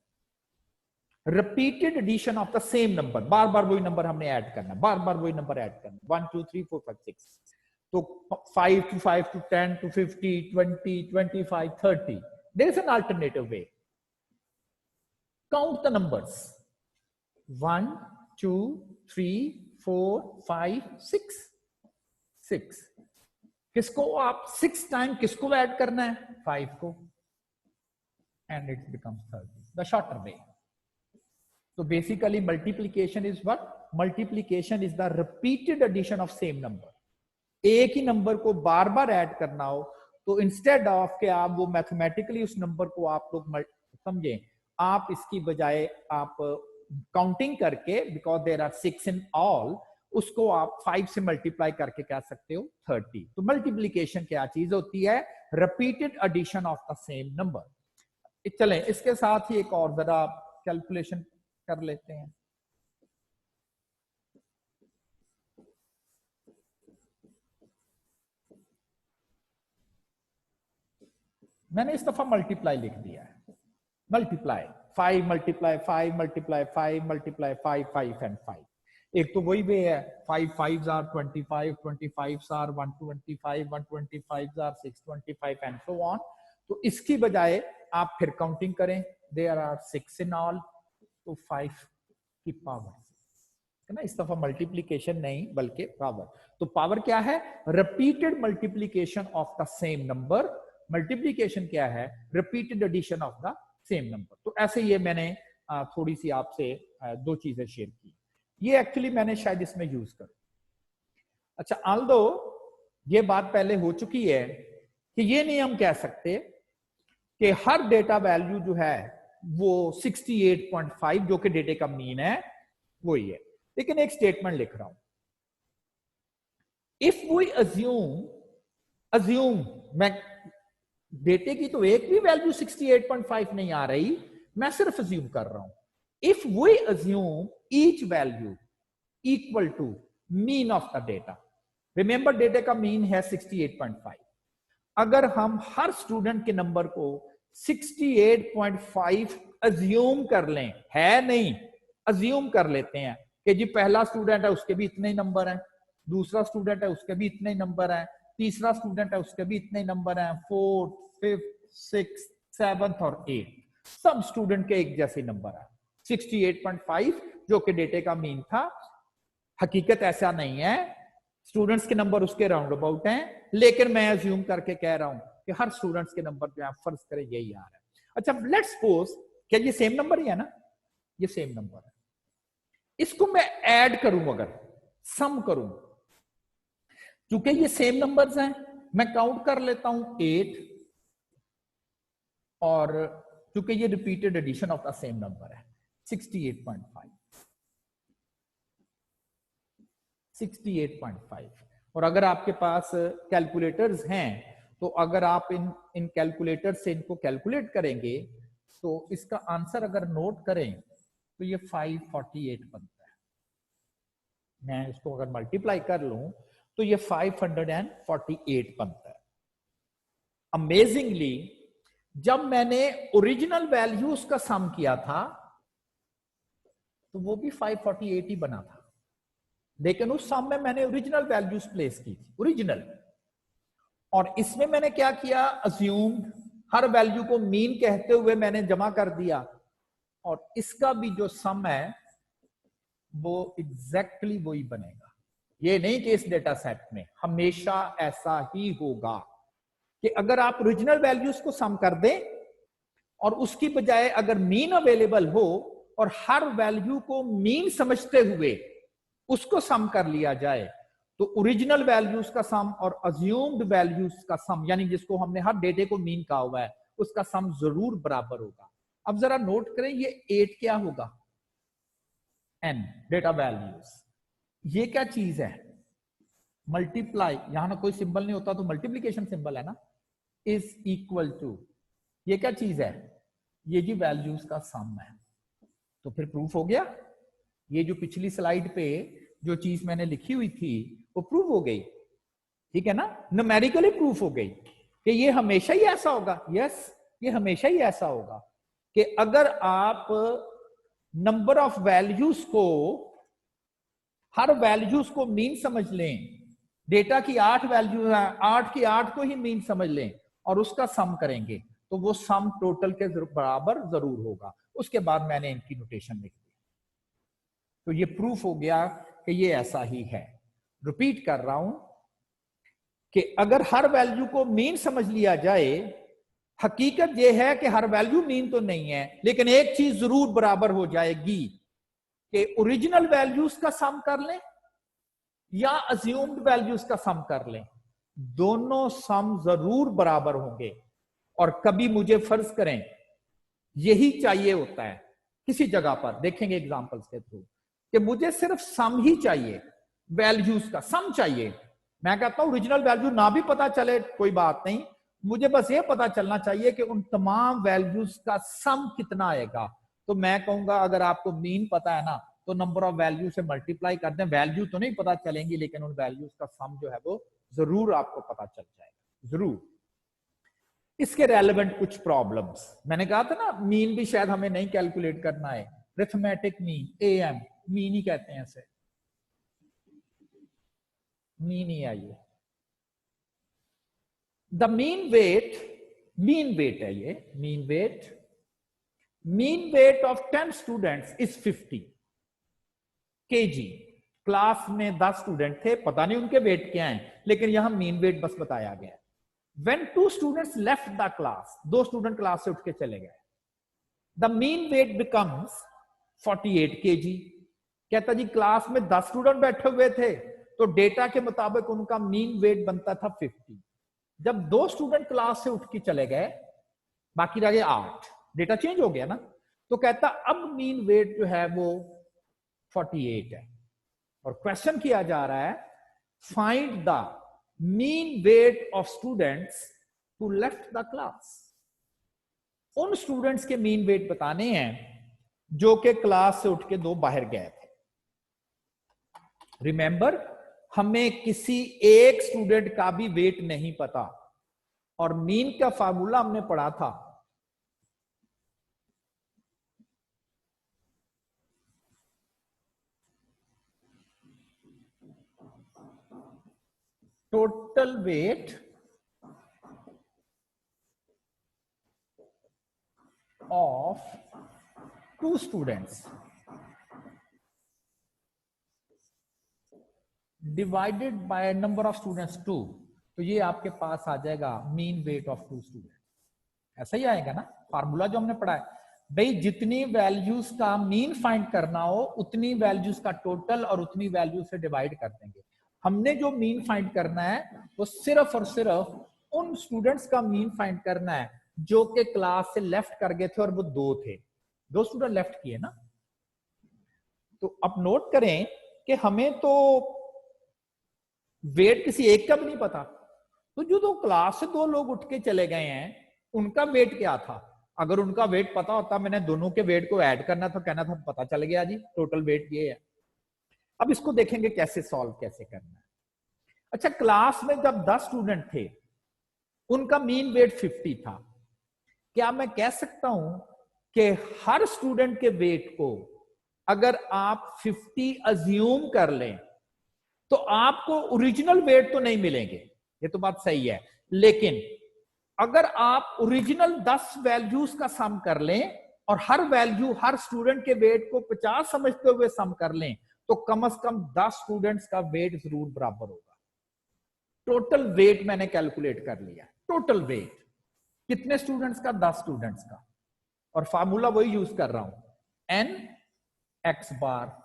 repeated addition of the same number, बार बार वही नंबर हमने ऐड करना, बार बार वही नंबर ऐड करना, 1 2 3 4 5 6, तो 5 to 5 to 10 to 50 20 25 30, there is an alternative way. Count the numbers 1 2 3 4 5 6 6, किसको आप 6 टाइम किसको ऐड करना है? 5 को, and it becomes 30, the shorter way. So basically multiplication is what? Multiplication is the repeated addition of same number. एक ही नंबर को बार बार ऐड करना हो तो इंस्टेड ऑफ के आप वो मैथमेटिकली उस नंबर को आप लोग समझें, आप इसकी बजाय आप काउंटिंग करके, because there are 6 in all, उसको आप 5 से मल्टीप्लाई करके कह सकते हो 30। तो मल्टीप्लीकेशन क्या चीज होती है? Repeated addition of the same number. चलें इसके साथ ही एक और जरा कैलकुलेशन कर लेते हैं। मैंने इस दफा मल्टीप्लाई लिख दिया है, मल्टीप्लाई 5 × 5 × 5 × 5 5 एंड 5। एक तो वही वे है, 5 5s are 25, 25s are 125, 125s are 625 and so on. तो इसकी बजाय आप फिर काउंटिंग करें, देयर आर 6 इन ऑल, तो 5 की पावर है ना, इस दफा मल्टीप्लीकेशन नहीं बल्कि पावर। तो पावर क्या है? Repeated multiplication of the same number. Multiplication क्या है? Repeated addition of the same number. तो ऐसे ये मैंने थोड़ी सी आपसे दो चीजें शेयर की, ये एक्चुअली मैंने शायद इसमें यूज कर। अच्छा, आल्दो ये बात पहले हो चुकी है कि ये नहीं हम कह सकते कि हर डेटा वैल्यू जो है वो 68.5 जो कि डेटे का मीन है वही है, लेकिन एक स्टेटमेंट लिख रहा हूं, इफ वी अज्यूम मैं डेटे की तो एक भी वैल्यू 68.5 नहीं आ रही, मैं सिर्फ अज्यूम कर रहा हूं। If we assume each value equal to mean of the data, remember डेटे का मीन है 68.5, अगर हम हर स्टूडेंट के नंबर को 68.5 अज्यूम कर लें, है नहीं, अज्यूम कर लेते हैं कि जी पहला स्टूडेंट है उसके भी इतने ही नंबर हैं, दूसरा स्टूडेंट है उसके भी इतने ही नंबर हैं, तीसरा स्टूडेंट है उसके भी इतने ही नंबर हैं, फोर्थ, फिफ्थ, सिक्स, सेवंथ और एट सब स्टूडेंट के एक जैसे नंबर है। 68.5 जो कि डेटे का मीन था। हकीकत ऐसा नहीं है, स्टूडेंट्स के नंबर उसके राउंड अबाउट हैं, लेकिन मैं अज्यूम करके कह रहा हूं कि हर स्टूडेंट्स के नंबर जो है फर्ज करें यही आ रहा है। अच्छा लेट्स सपोज, क्या ये सेम नंबर ही है ना, ये सेम नंबर है, इसको मैं ऐड करूं, अगर सम करूं, क्योंकि ये सेम नंबर्स हैं, मैं काउंट कर लेता हूं 8, और क्योंकि ये repeated addition of the same number है 68.5 68.5। और अगर आपके पास कैलकुलेटर्स हैं तो अगर आप इन कैलकुलेटर से इनको कैलकुलेट करेंगे तो इसका आंसर अगर नोट करें तो ये 548 बनता है। मैं इसको अगर मल्टीप्लाई कर लूं तो ये 548 बनता है। अमेजिंगली जब मैंने ओरिजिनल वैल्यूज का सम किया था तो वो भी 548 ही बना था, लेकिन उस सम में मैंने ओरिजिनल वैल्यूज प्लेस की थी, ओरिजिनल। और इसमें मैंने क्या किया, अज्यूम्ड, हर वैल्यू को मीन कहते हुए मैंने जमा कर दिया, और इसका भी जो सम है वो एग्जैक्टली वही बनेगा। ये नहीं कि इस डेटा सेट में हमेशा ऐसा ही होगा कि अगर आप ओरिजिनल वैल्यूज को सम कर दें और उसकी बजाय अगर मीन अवेलेबल हो और हर वैल्यू को मीन समझते हुए उसको सम कर लिया जाए तो ओरिजिनल वैल्यूज का सम और अज्यूम्ड वैल्यूज का सम, यानी जिसको हमने हर डेटे को मीन कहा हुआ है, उसका सम जरूर बराबर होगा। अब जरा नोट करें, ये 8 क्या होगा, n डेटा वैल्यूज, ये क्या चीज है, मल्टीप्लाई, यहां ना कोई सिंबल नहीं होता तो मल्टीप्लीकेशन सिंबल है ना, इज इक्वल टू, ये क्या चीज है, ये जी वैल्यूज का सम है। तो फिर प्रूफ हो गया, ये जो पिछली स्लाइड पे जो चीज मैंने लिखी हुई थी वो प्रूफ हो गई, ठीक है ना, न्यूमेरिकली प्रूफ हो गई कि ये हमेशा ही ऐसा होगा। यस, ये हमेशा ही ऐसा होगा कि अगर आप नंबर ऑफ वैल्यूज को, हर वैल्यूज को मीन समझ लें, डेटा की 8 वैल्यू है, 8 की 8 को ही मीन समझ लें और उसका सम करेंगे तो वो सम टोटल के बराबर जरूर होगा। उसके बाद मैंने इनकी नोटेशन लिख दी, तो ये प्रूफ हो गया कि ये ऐसा ही है। रिपीट कर रहा हूं कि अगर हर वैल्यू को मीन समझ लिया जाए, हकीकत यह है कि हर वैल्यू मीन तो नहीं है, लेकिन एक चीज जरूर बराबर हो जाएगी कि ओरिजिनल वैल्यूज का सम कर लें या अज्यूम्ड वैल्यूज का सम कर लें, दोनों सम जरूर बराबर होंगे। और कभी मुझे फर्ज करें यही चाहिए होता है, किसी जगह पर देखेंगे एग्जांपल्स के थ्रू कि मुझे सिर्फ सम ही चाहिए, वैल्यूज का सम चाहिए। मैं कहता हूं ओरिजिनल वैल्यू ना भी पता चले कोई बात नहीं, मुझे बस ये पता चलना चाहिए कि उन तमाम वैल्यूज का सम कितना आएगा। तो मैं कहूंगा अगर आपको मीन पता है ना तो नंबर ऑफ वैल्यू से मल्टीप्लाई कर दें, वैल्यू तो नहीं पता चलेंगी लेकिन उन वैल्यूज का सम जो है वो जरूर आपको पता चल जाएगा, जरूर। इसके रेलेवेंट कुछ प्रॉब्लम्स, मैंने कहा था ना मीन भी शायद हमें नहीं कैलकुलेट करना है, arithmetic mean, am mean he कहते हैं इसे, मीन ही आइए। द मीन वेट है ये, mean weight of 10 students is 50 kg। Class में 10 स्टूडेंट थे, पता नहीं उनके वेट क्या हैं, लेकिन यहां मीन वेट बस बताया गया। When 2 students left the class, 2 student class से उठ के चले गए, the mean weight becomes 48 kg। कहता जी क्लास में 10 स्टूडेंट बैठे हुए थे तो डेटा के मुताबिक उनका मीन वेट बनता था 50। जब 2 स्टूडेंट क्लास से उठ के चले गए, बाकी रह गए 8, डेटा चेंज हो गया ना, तो कहता अब मीन वेट जो है वो 48 है। और क्वेश्चन किया जा रहा है find the mean weight of students who left the class. उन स्टूडेंट्स के मीन वेट बताने हैं जो कि क्लास से उठ के 2 बाहर गए थे। रिमेंबर, हमें किसी एक स्टूडेंट का भी वेट नहीं पता, और मीन का फार्मूला हमने पढ़ा था, total weight of two students divided by number of students 2, तो ये आपके पास आ जाएगा mean weight of two student. ऐसा ही आएगा ना फार्मूला जो हमने पढ़ा है भाई, जितनी वैल्यूज का मीन फाइंड करना हो उतनी वैल्यूज का टोटल और उतनी वैल्यू से डिवाइड कर देंगे। हमने जो मीन फाइंड करना है वो सिर्फ और सिर्फ उन स्टूडेंट्स का मीन फाइंड करना है जो कि क्लास से लेफ्ट कर गए थे, और वो 2 थे, 2 स्टूडेंट लेफ्ट किए ना। तो अब नोट करें कि हमें तो वेट किसी एक का भी नहीं पता, तो जो 2 क्लास से 2 लोग उठ के चले गए हैं उनका वेट क्या था। अगर उनका वेट पता होता, मैंने दोनों के वेट को ऐड करना था, कहना था पता चल गया जी टोटल वेट ये है। अब इसको देखेंगे कैसे सॉल्व कैसे करना है। अच्छा, क्लास में जब 10 स्टूडेंट थे उनका मीन वेट 50 था। क्या मैं कह सकता हूं कि हर स्टूडेंट के वेट को अगर आप 50 अज्यूम कर लें तो आपको ओरिजिनल वेट तो नहीं मिलेंगे, ये तो बात सही है, लेकिन अगर आप ओरिजिनल 10 वैल्यूज का सम कर लें और हर वैल्यू हर स्टूडेंट के वेट को 50 समझते हुए सम कर लें तो कम से कम 10 स्टूडेंट्स का वेट जरूर बराबर होगा। टोटल वेट मैंने कैलकुलेट कर लिया, टोटल वेट कितने स्टूडेंट्स का, 10 स्टूडेंट्स का, और फार्मूला वही यूज कर रहा हूं n x बार।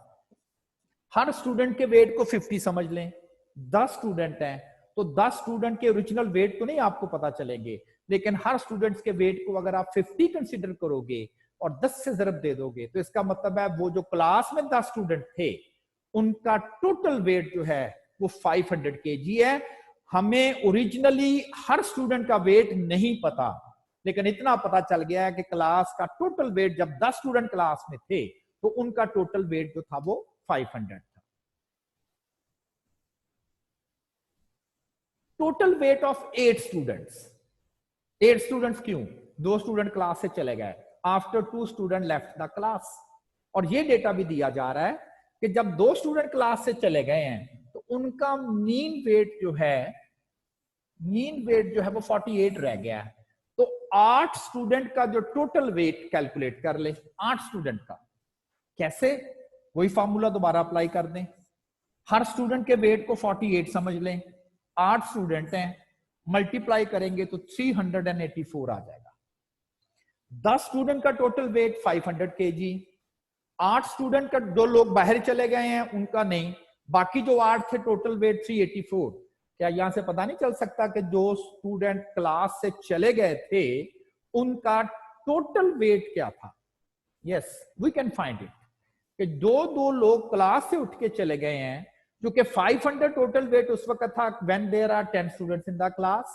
हर स्टूडेंट के वेट को 50 समझ लें, 10 स्टूडेंट हैं तो 10 स्टूडेंट के ओरिजिनल वेट तो नहीं आपको पता चलेंगे, लेकिन हर स्टूडेंट्स के वेट को अगर आप 50 कंसीडर करोगे और 10 से ज़रब दे दोगे तो इसका मतलब है वो जो क्लास में 10 स्टूडेंट थे उनका टोटल वेट जो है वो 500 kg है। हमें ओरिजिनली हर स्टूडेंट का वेट नहीं पता, लेकिन इतना पता चल गया है कि क्लास का टोटल वेट जब 10 स्टूडेंट क्लास में थे तो उनका टोटल वेट जो था वो 500 था। Total weight of 8 students. 8 students क्यों? 2 स्टूडेंट क्लास से चले गए, after 2 student left the class. और ये डेटा भी दिया जा रहा है कि जब 2 स्टूडेंट क्लास से चले गए हैं तो उनका मीन वेट जो है वो 48 रह गया है। तो 8 स्टूडेंट का जो टोटल वेट कैलकुलेट कर ले, 8 स्टूडेंट का कैसे, वही फॉर्मूला दोबारा अप्लाई कर दें। हर स्टूडेंट के वेट को 48 समझ लें, 8 स्टूडेंट हैं, मल्टीप्लाई करेंगे तो 384 आ जाएगा। 10 स्टूडेंट का टोटल वेट 500 kg, 8 स्टूडेंट का, 2 लोग बाहर चले गए हैं उनका नहीं, बाकी जो 8 थे टोटल वेट 384। क्या यहां से पता नहीं चल सकता कि जो स्टूडेंट क्लास से चले गए थे उनका टोटल वेट क्या था? Yes, we can find it कि दो लोग क्लास से उठ के चले गए हैं जो कि 500 टोटल वेट उस वक्त था when there are 10 students in the class,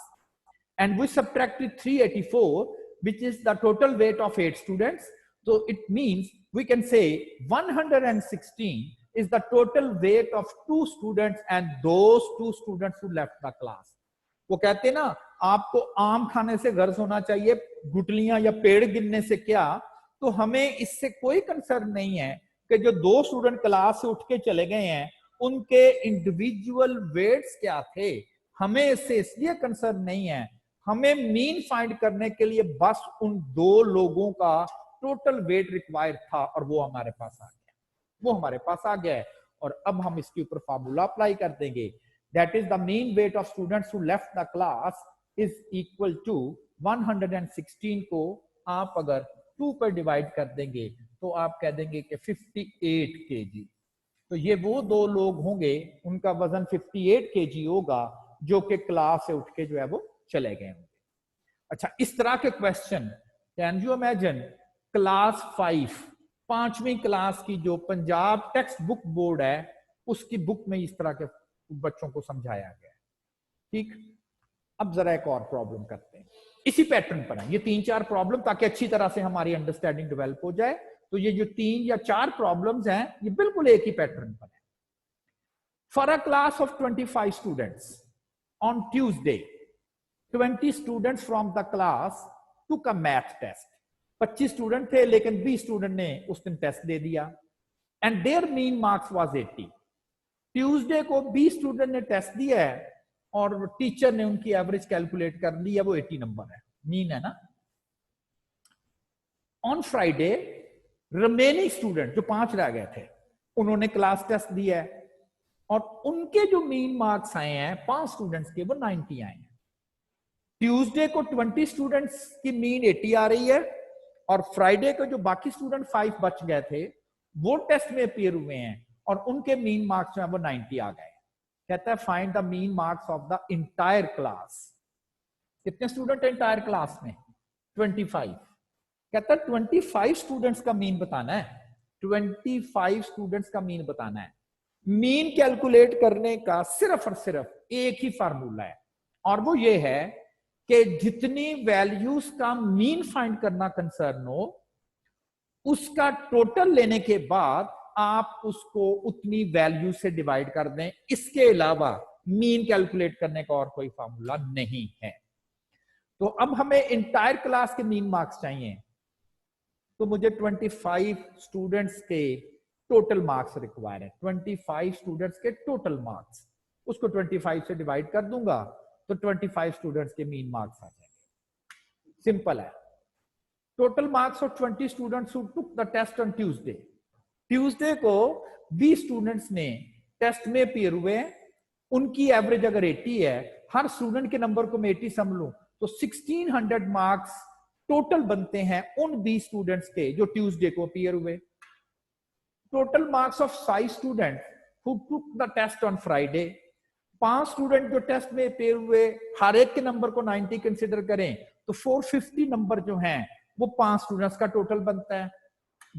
and we subtracted 384 which is the total weight of 8 students. So it means we can say 116 is the total weight of 2 students and those 2 students who left the class. वो कहते ना आपको आम खाने से गर्ज होना चाहिए, गुटलियां या पेड़ गिनने से क्या। तो हमें इससे कोई कंसर्न नहीं है कि जो 2 स्टूडेंट क्लास से उठ के चले गए हैं उनके इंडिविजुअल वेट्स क्या थे, हमें इससे इसलिए कंसर्न नहीं है। हमें मीन फाइंड करने के लिए बस उन 2 लोगों का टोटल वेट रिक्वायर्ड था और वो हमारे पास आ गया है। और अब हम इसके ऊपर फार्मूला अप्लाई कर देंगे, that is the mean weight of students who left the class is equal to 116 को आप अगर 2 पर डिवाइड कर देंगे तो आप कह देंगे कि 58 kg। तो ये वो 2 लोग होंगे उनका वजन 58 kg होगा जो कि क्लास से उठ के जो है वो चले गए होंगे। अच्छा, इस तरह के question can you imagine class 5 5वीं क्लास की जो पंजाब टेक्स्ट बुक बोर्ड है उसकी बुक में इस तरह के बच्चों को समझाया गया है। ठीक, अब जरा एक और प्रॉब्लम करते हैं, इसी पैटर्न पर है ये 3-4 प्रॉब्लम, ताकि अच्छी तरह से हमारी अंडरस्टैंडिंग डेवलप हो जाए। तो ये जो 3 या 4 प्रॉब्लम्स हैं ये बिल्कुल एक ही पैटर्न पर है। For a class of 25 students on Tuesday 20 students from the class took a math test. 25 student थे लेकिन 20 स्टूडेंट ने उस दिन टेस्ट दे दिया and there mean marks was 80। Tuesday को 20 स्टूडेंट ने टेस्ट दिया है और टीचर ने उनकी एवरेज कैलकुलेट कर ली है, वो 80 नंबर है, मीन है ना। ऑन फ्राइडे रिमेनिंग स्टूडेंट जो 5 रह गए थे, उन्होंने क्लास टेस्ट दिया है और उनके जो मीन मार्क्स आए हैं 5 स्टूडेंट्स के, वो 90 आए हैं। ट्यूसडे को 20 स्टूडेंट्स की मीन 80 आ रही है और फ्राइडे को जो बाकी स्टूडेंट 5 बच गए थे वो टेस्ट में अपीयर हुए हैं और उनके मीन मार्क्स जो है वो 90 आ गए। कहता है find the mean marks of the entire class. कितने स्टूडेंट है इंटायर क्लास में? 25। कहता है 25 स्टूडेंट्स का मीन बताना है, 25 स्टूडेंट्स का मीन बताना है। मीन कैलकुलेट करने का सिर्फ और सिर्फ एक ही फार्मूला है और वो ये है कि जितनी वैल्यूज का मीन फाइंड करना कंसर्न हो उसका टोटल लेने के बाद आप उसको उतनी वैल्यू से डिवाइड कर दें। इसके अलावा मीन कैलकुलेट करने का और कोई फार्मूला नहीं है। तो अब हमें इंटायर क्लास के मीन मार्क्स चाहिए, तो मुझे 25 स्टूडेंट्स के टोटल मार्क्स रिक्वायर है। 25 स्टूडेंट्स के टोटल मार्क्स, उसको 25 से डिवाइड कर दूंगा तो 25 स्टूडेंट्स के मीन मार्क्स आ जाएंगे। सिंपल है। Total marks of 20 students who took the test on Tuesday. Tuesday को 20 स्टूडेंट्स ने टेस्ट में अपीयर हुए, उनकी एवरेज अगर 80 है, हर स्टूडेंट के नंबर को मैं 80 समझ लूं तो 1600 मार्क्स टोटल बनते हैं उन 20 स्टूडेंट्स के जो ट्यूसडे को अपीयर हुए। Total marks of 5 student who took the test on Friday. 5 student जो टेस्ट में अपीयर हुए, हर एक के नंबर को 90 कंसिडर करें तो 450 नंबर जो हैं वो 5 स्टूडेंट्स का टोटल बनता है।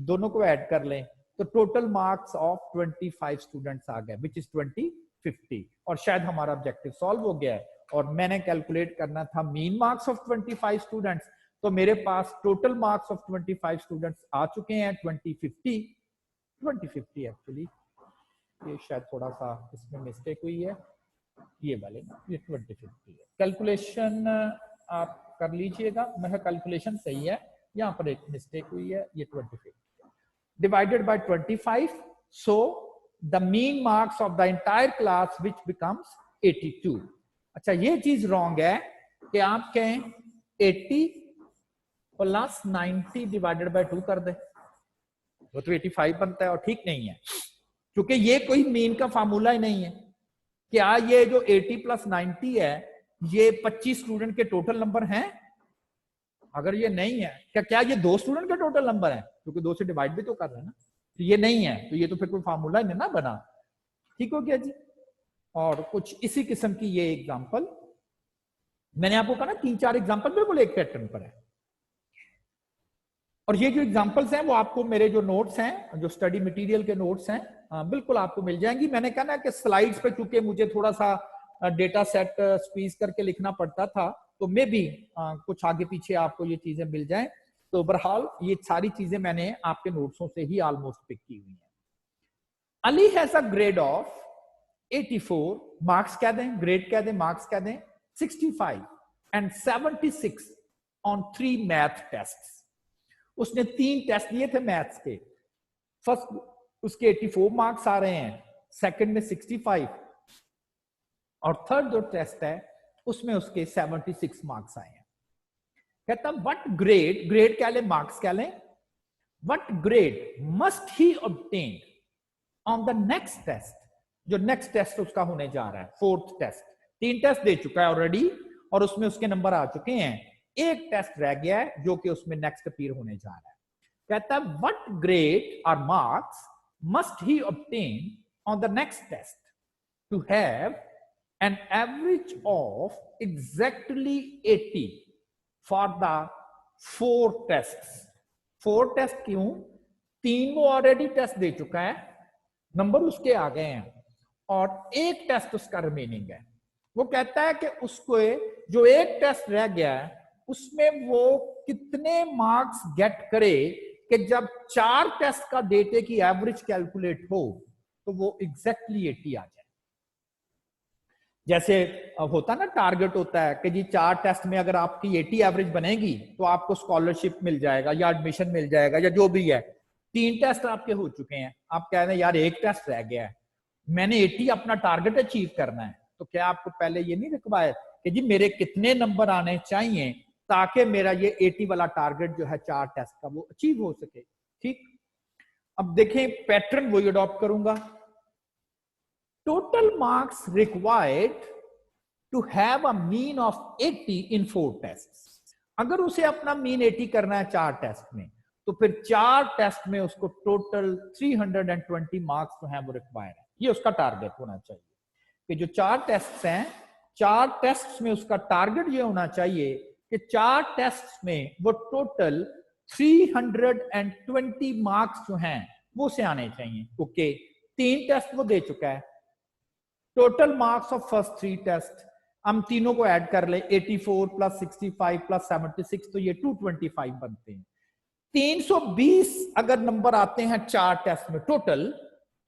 दोनों को ऐड कर लें तो टोटल मार्क्स ऑफ 25 स्टूडेंट्स आ गए, विच इज 2050। और शायद हमारा ऑब्जेक्टिव सॉल्व हो गया है। और मैंने कैलकुलेट करना था मीन मार्क्स ऑफ 25 स्टूडेंट्स, तो मेरे पास टोटल मार्क्स ऑफ 25 स्टूडेंट्स आ चुके हैं 2050 एक्चुअली, ये शायद थोड़ा सा इसमें मिस्टेक हुई है, ये वाले ना, ये 2050 है। कैलकुलेशन आप कर लीजिएगा, मेरा कैलकुलेशन सही है, यहाँ पर एक मिस्टेक हुई है, ये 2050 divided by 25, so the mean marks of the entire class which becomes 82। अच्छा ये चीज रॉन्ग है कि आप कहें 80 प्लस 90 डिवाइडेड बाय 2 कर दे, वो तो 85 बनता है और ठीक नहीं है, क्योंकि ये कोई मीन का फार्मूला ही नहीं है। क्या ये जो 80 प्लस 90 है ये 25 स्टूडेंट के टोटल नंबर हैं? अगर ये नहीं है, क्या ये 2 स्टूडेंट के टोटल नंबर है? क्योंकि 2 से डिवाइड भी तो कर रहे हैं ना, तो ये नहीं है, तो ये तो फिर कोई फार्मूला ही नहीं ना बना। ठीक हो गया जी। और कुछ इसी किस्म की ये एग्जांपल मैंने आपको कहा ना, 3-4 एग्जांपल बिल्कुल एक पैटर्न पर है। और ये जो एग्जांपल्स हैं वो आपको मेरे जो नोट्स हैं, जो स्टडी मटेरियल के नोट्स हैं, बिल्कुल आपको मिल जाएंगी। मैंने कहा ना कि स्लाइड्स पे चूंकि मुझे थोड़ा सा डेटा सेट स्क्वीज करके लिखना पड़ता था, तो मे भी कुछ आगे पीछे आपको ये चीजें मिल जाएं। तो बहरहाल ये सारी चीजें मैंने आपके नोट्सों से ही ऑलमोस्ट पिक की हुई हैं। Ali has a grade of 84, marks कह दें, ग्रेड कह दें, मार्क्स कह दें 65 एंड 76 ऑन 3 मैथ टेस्ट। उसने 3 टेस्ट दिए थे मैथ्स के। फर्स्ट उसके 84 मार्क्स आ रहे हैं, सेकंड में 65 और थर्ड जो टेस्ट है उसमें उसके 76 मार्क्स आए हैं। कहता व्हाट ग्रेड, ग्रेड क्या ले, मार्क्स क्या लें, what grade must he obtain on the next test, जो नेक्स्ट टेस्ट उसका होने जा रहा है, 4th टेस्ट। 3 टेस्ट दे चुका है ऑलरेडी और उसमें उसके नंबर आ चुके हैं, एक टेस्ट रह गया है जो कि उसमें नेक्स्ट अपीयर होने जा रहा है। कहता है व्हाट ग्रेड और marks must he obtain on the next test to have an average of exactly 80 for the 4 test. 4 test क्यों? 3 वो ऑलरेडी टेस्ट दे चुका है, नंबर उसके आ गए हैं और एक टेस्ट उसका रिमेनिंग है। वो कहता है कि उसको जो एक टेस्ट रह गया है उसमें वो कितने मार्क्स गेट करे कि जब 4 टेस्ट का डेटे की एवरेज कैलकुलेट हो तो वो एग्जैक्टली 80 आ जाए। जैसे होता ना, टारगेट होता है कि जी 4 टेस्ट में अगर आपकी 80 एवरेज बनेगी तो आपको स्कॉलरशिप मिल जाएगा या एडमिशन मिल जाएगा या जो भी है। 3 टेस्ट आपके हो चुके हैं, आप कह रहे हैं यार एक टेस्ट रह गया है, मैंने 80 अपना टारगेट अचीव करना है, तो क्या आपको पहले ये नहीं रिक्वायर कि जी मेरे कितने नंबर आने चाहिए ताकि मेरा ये 80 वाला टारगेट जो है 4 टेस्ट का वो अचीव हो सके। ठीक, अब देखें पैटर्न वही अडॉप्ट करूंगा। Total marks required to have a mean of 80 in 4 test. अगर उसे अपना मीन 80 करना है 4 टेस्ट में, तो फिर 4 टेस्ट में उसको टोटल 320 मार्क्स जो है वो रिक्वायर है। ये उसका टारगेट होना चाहिए कि जो 4 टेस्ट हैं, 4 टेस्ट में उसका टारगेट ये होना चाहिए कि 4 टेस्ट में वो टोटल 320 मार्क्स जो हैं वो से आने चाहिए। ओके, 3 टेस्ट वो दे चुका है। Total marks of first 3 test हम तीनों को ऐड कर ले, 84 प्लस 65 प्लस 76, तो ये 225 बनते हैं। 320 अगर नंबर आते हैं 4 टेस्ट में टोटल,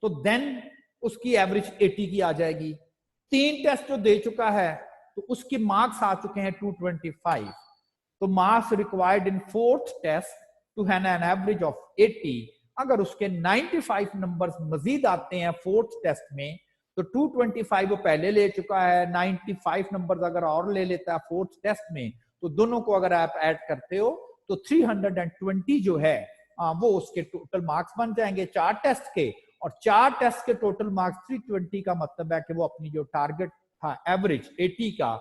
तो देन उसकी एवरेज 80 की आ जाएगी। 3 टेस्ट जो दे चुका है तो उसके मार्क्स आ चुके हैं 225। तो marks required in 4th test to have an average of 80। अगर उसके 95 नंबर्स मजीद आते हैं 4th टेस्ट में, तो 225 वो पहले ले चुका है, 95 नंबर्स अगर और ले लेता है 4th टेस्ट में, तो दोनों को अगर आप ऐड करते हो तो 320 जो है वो उसके टोटल मार्क्स बन जाएंगे 4 टेस्ट के। और 4 टेस्ट के टोटल मार्क्स 320 का मतलब है कि वो अपनी जो टारगेट था एवरेज 80 का,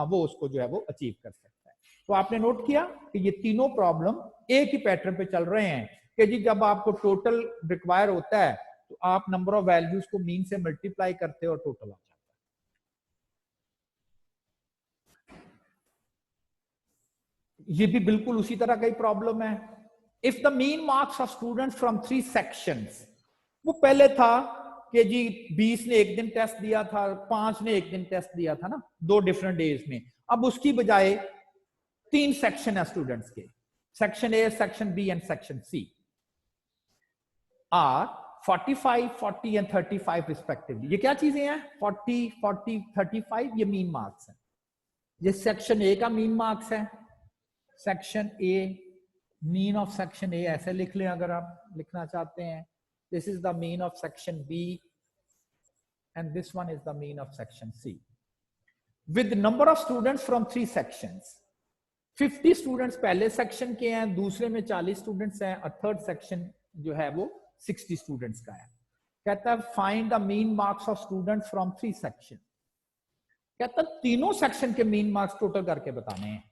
वो उसको जो है वो अचीव कर सकता है। तो आपने नोट किया कि ये तीनों प्रॉब्लम एक ही पैटर्न पे चल रहे हैं कि जी जब आपको टोटल रिक्वायर होता है तो आप नंबर ऑफ वैल्यूज को मीन से मल्टीप्लाई करते हो और टोटल आ जाता है। ये भी बिल्कुल उसी तरह का ही प्रॉब्लम है। If the mean marks of students from 3 sections, वो पहले था कि जी 20 ने एक दिन टेस्ट दिया था, 5 ने एक दिन टेस्ट दिया था ना, 2 डिफरेंट डेज में। अब उसकी बजाय 3 सेक्शन है स्टूडेंट्स के, section A, section B and section C are 45, 40 and 35 respectively. ये क्या चीजें हैं? 40, 40, 35, ये मीन मार्क्स है। ये सेक्शन ए का मीन मार्क्स है। Section A, mean of section A ऐसे लिख लें अगर आप लिखना चाहते हैं। This is the mean of section B and this one is the mean of section C with number of students from 3 sections. 50 students पहले सेक्शन के हैं, दूसरे में 40 स्टूडेंट्स हैं, और थर्ड सेक्शन जो है वो 60 स्टूडेंट्स का है। कहता है find the mean marks of students from 3 section. कहता है तीनों सेक्शन के मीन मार्क्स टोटल करके बताने हैं।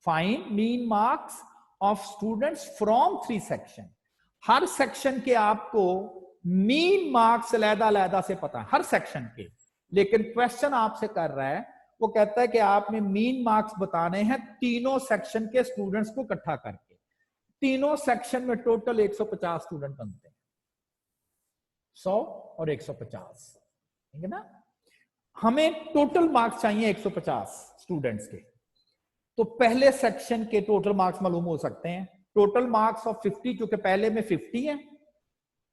Find mean marks of students from 3 section. Her section के आपको मीन मार्क्स अलग-अलग से पता है हर सेक्शन के, लेकिन क्वेश्चन आपसे कर रहा है, वो कहता है कि आपने मीन मार्क्स बताने हैं तीनों सेक्शन के स्टूडेंट्स को इकट्ठा करके। तीनों सेक्शन में टोटल 150 स्टूडेंट बनते हैं, 100 और 150, ठीक है ना। हमें टोटल मार्क्स चाहिए 150 स्टूडेंट्स के। तो पहले सेक्शन के टोटल मार्क्स मालूम हो सकते हैं। टोटल मार्क्स ऑफ 50, क्योंकि पहले में 50 है,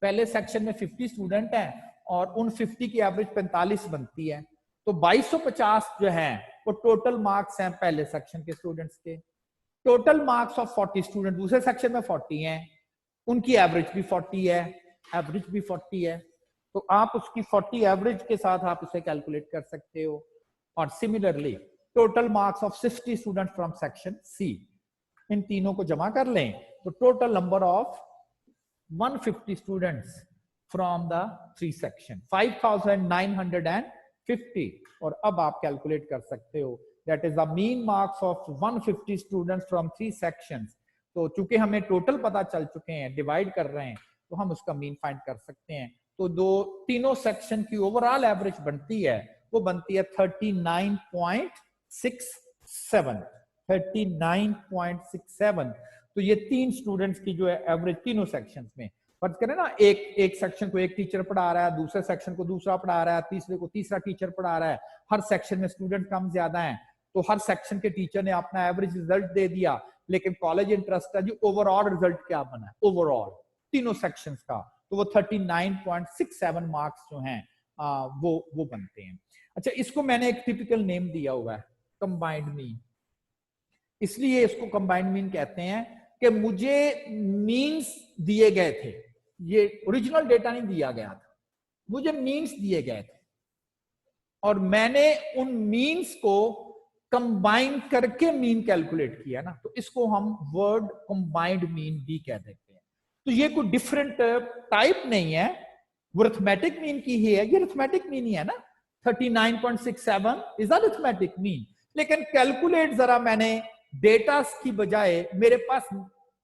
पहले सेक्शन में 50 स्टूडेंट हैं और उन 50 की एवरेज 45 बनती है, तो 2250 जो है वो टोटल मार्क्स हैं पहले सेक्शन के स्टूडेंट्स के। टोटल मार्क्स ऑफ 40 स्टूडेंट दूसरे सेक्शन में 40 हैं, उनकी एवरेज भी 40 है, एवरेज भी 40 है, तो आप उसकी 40 एवरेज के साथ आप उसे कैलकुलेट कर सकते हो। और similarly total marks of 60 student from section C, इन तीनों को जमा कर लें तो total number of 150 students from the 3 section 5950। और अब आप कैलकुलेट कर सकते हो that is the mean marks of 150 students from 3 sections. तो चूंकि हमें टोटल पता चल चुके हैं, डिवाइड कर रहे हैं, तो हम उसका मीन फाइंड कर सकते हैं। तो तीनों सेक्शन की ओवरऑल एवरेज बनती है, वो बनती है 39.67। 39.67। तो ये 3 स्टूडेंट्स की जो है एवरेज तीनों सेक्शंस में। फर्ज करें ना, एक सेक्शन को एक टीचर पढ़ा रहा है, दूसरे सेक्शन को दूसरा पढ़ा रहा है, तीसरे को तीसरा टीचर पढ़ा रहा है, हर सेक्शन में स्टूडेंट कम ज्यादा हैं, तो हर सेक्शन के टीचर ने अपना एवरेज रिजल्ट दे दिया, लेकिन कॉलेज इंटरेस्ट है जी ओवरऑल रिजल्ट क्या बना है ओवरऑल तीनों सेक्शंस का, तो वो 39.67 मार्क्स जो हैं वो बनते हैं। अच्छा, इसको मैंने एक टिपिकल नेम दिया हुआ है, कंबाइंड मीन। इसलिए इसको कंबाइंड मीन कहते हैं कि मुझे मीन्स दिए गए थे, ये ओरिजिनल डेटा नहीं दिया गया था, मुझे मीन्स दिए गए थे। और मैंने उन मीन्स को कंबाइन करके मीन कैलकुलेट किया ना, तो इसको हम वर्ड कंबाइंड मीन भी कह देते हैं। तो ये कोई डिफरेंट टाइप नहीं है, वो अरिथमेटिक मीन की ही है, ये अरिथमेटिक मीन ही है ना, 39.67 इज अरिथमेटिक मीन। लेकिन कैलकुलेट जरा मैंने डेटा की बजाय, मेरे पास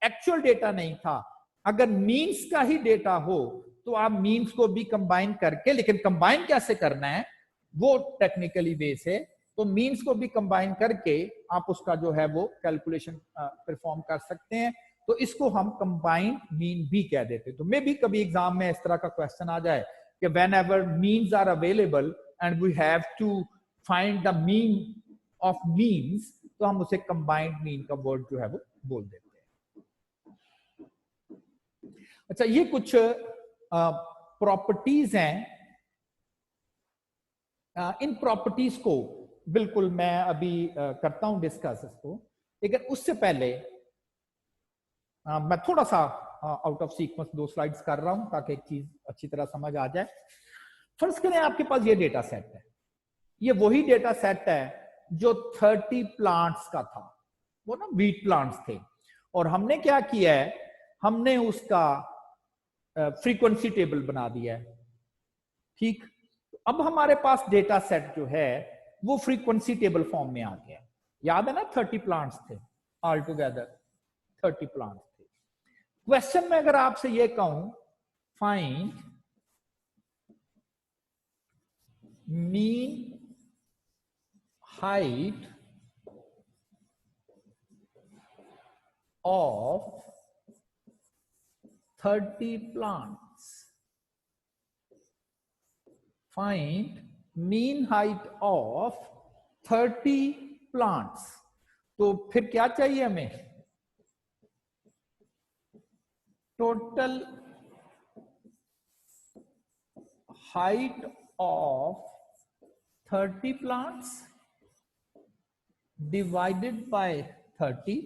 एक्चुअल डेटा नहीं था। अगर मीन्स का ही डेटा हो तो आप मीन्स को भी कंबाइन करके, लेकिन कंबाइन कैसे करना है वो टेक्निकली वे से, तो मीन्स को भी कंबाइन करके आप उसका जो है वो कैलकुलेशन परफॉर्म कर सकते हैं। तो इसको हम कंबाइंड मीन भी कह देते हैं। तो मे भी कभी एग्जाम में इस तरह का क्वेश्चन आ जाए कि whenever means are available and we have to find the mean of means, तो हम उसे कंबाइंड मीन का वर्ड जो है वो बोल देते हैं। अच्छा, ये कुछ प्रॉपर्टीज हैं। इन प्रॉपर्टीज को बिल्कुल मैं अभी करता हूं डिस्कस इसको, लेकिन उससे पहले मैं थोड़ा सा आउट ऑफ सीक्वेंस 2 स्लाइड्स कर रहा हूं ताकि एक चीज अच्छी तरह समझ आ जाए। फर्स्ट करें, आपके पास ये डेटा सेट है, ये वही डेटा सेट है जो 30 प्लांट्स का था, वो ना वीट प्लांट्स थे, और हमने क्या किया है, हमने उसका फ्रीक्वेंसी टेबल बना दिया है। ठीक, अब हमारे पास डेटा सेट जो है वो फ्रीक्वेंसी टेबल फॉर्म में आ गया। याद है ना, 30 प्लांट्स थे ऑल टुगेदर, 30 प्लांट्स थे। क्वेश्चन में अगर आपसे ये कहूं find mean height of 30 plants, find mean height of 30 plants, तो फिर क्या चाहिए हमें, total height of 30 plants divided by 30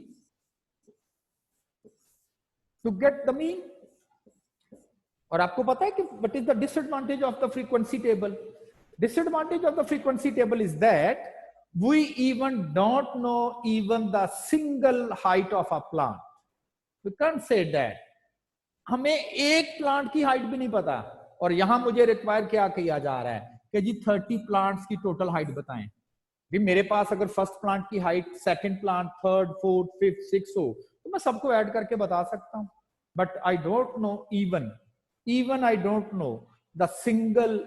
to get the mean. और आपको पता है कि what is the disadvantage of the frequency table? Disadvantage of the frequency table is that we even don't know even the single height of a plant. We can't say that. हमें एक प्लांट की हाइट भी नहीं पता, और यहां मुझे रिक्वायर क्या किया जा रहा है कि जी 30 प्लांट्स की टोटल हाइट बताएं। भी मेरे पास अगर फर्स्ट प्लांट की height, second plant, third, fourth, fifth, six हो तो मैं सबको ऐड करके बता सकता हूं, but I don't know even I don't know the single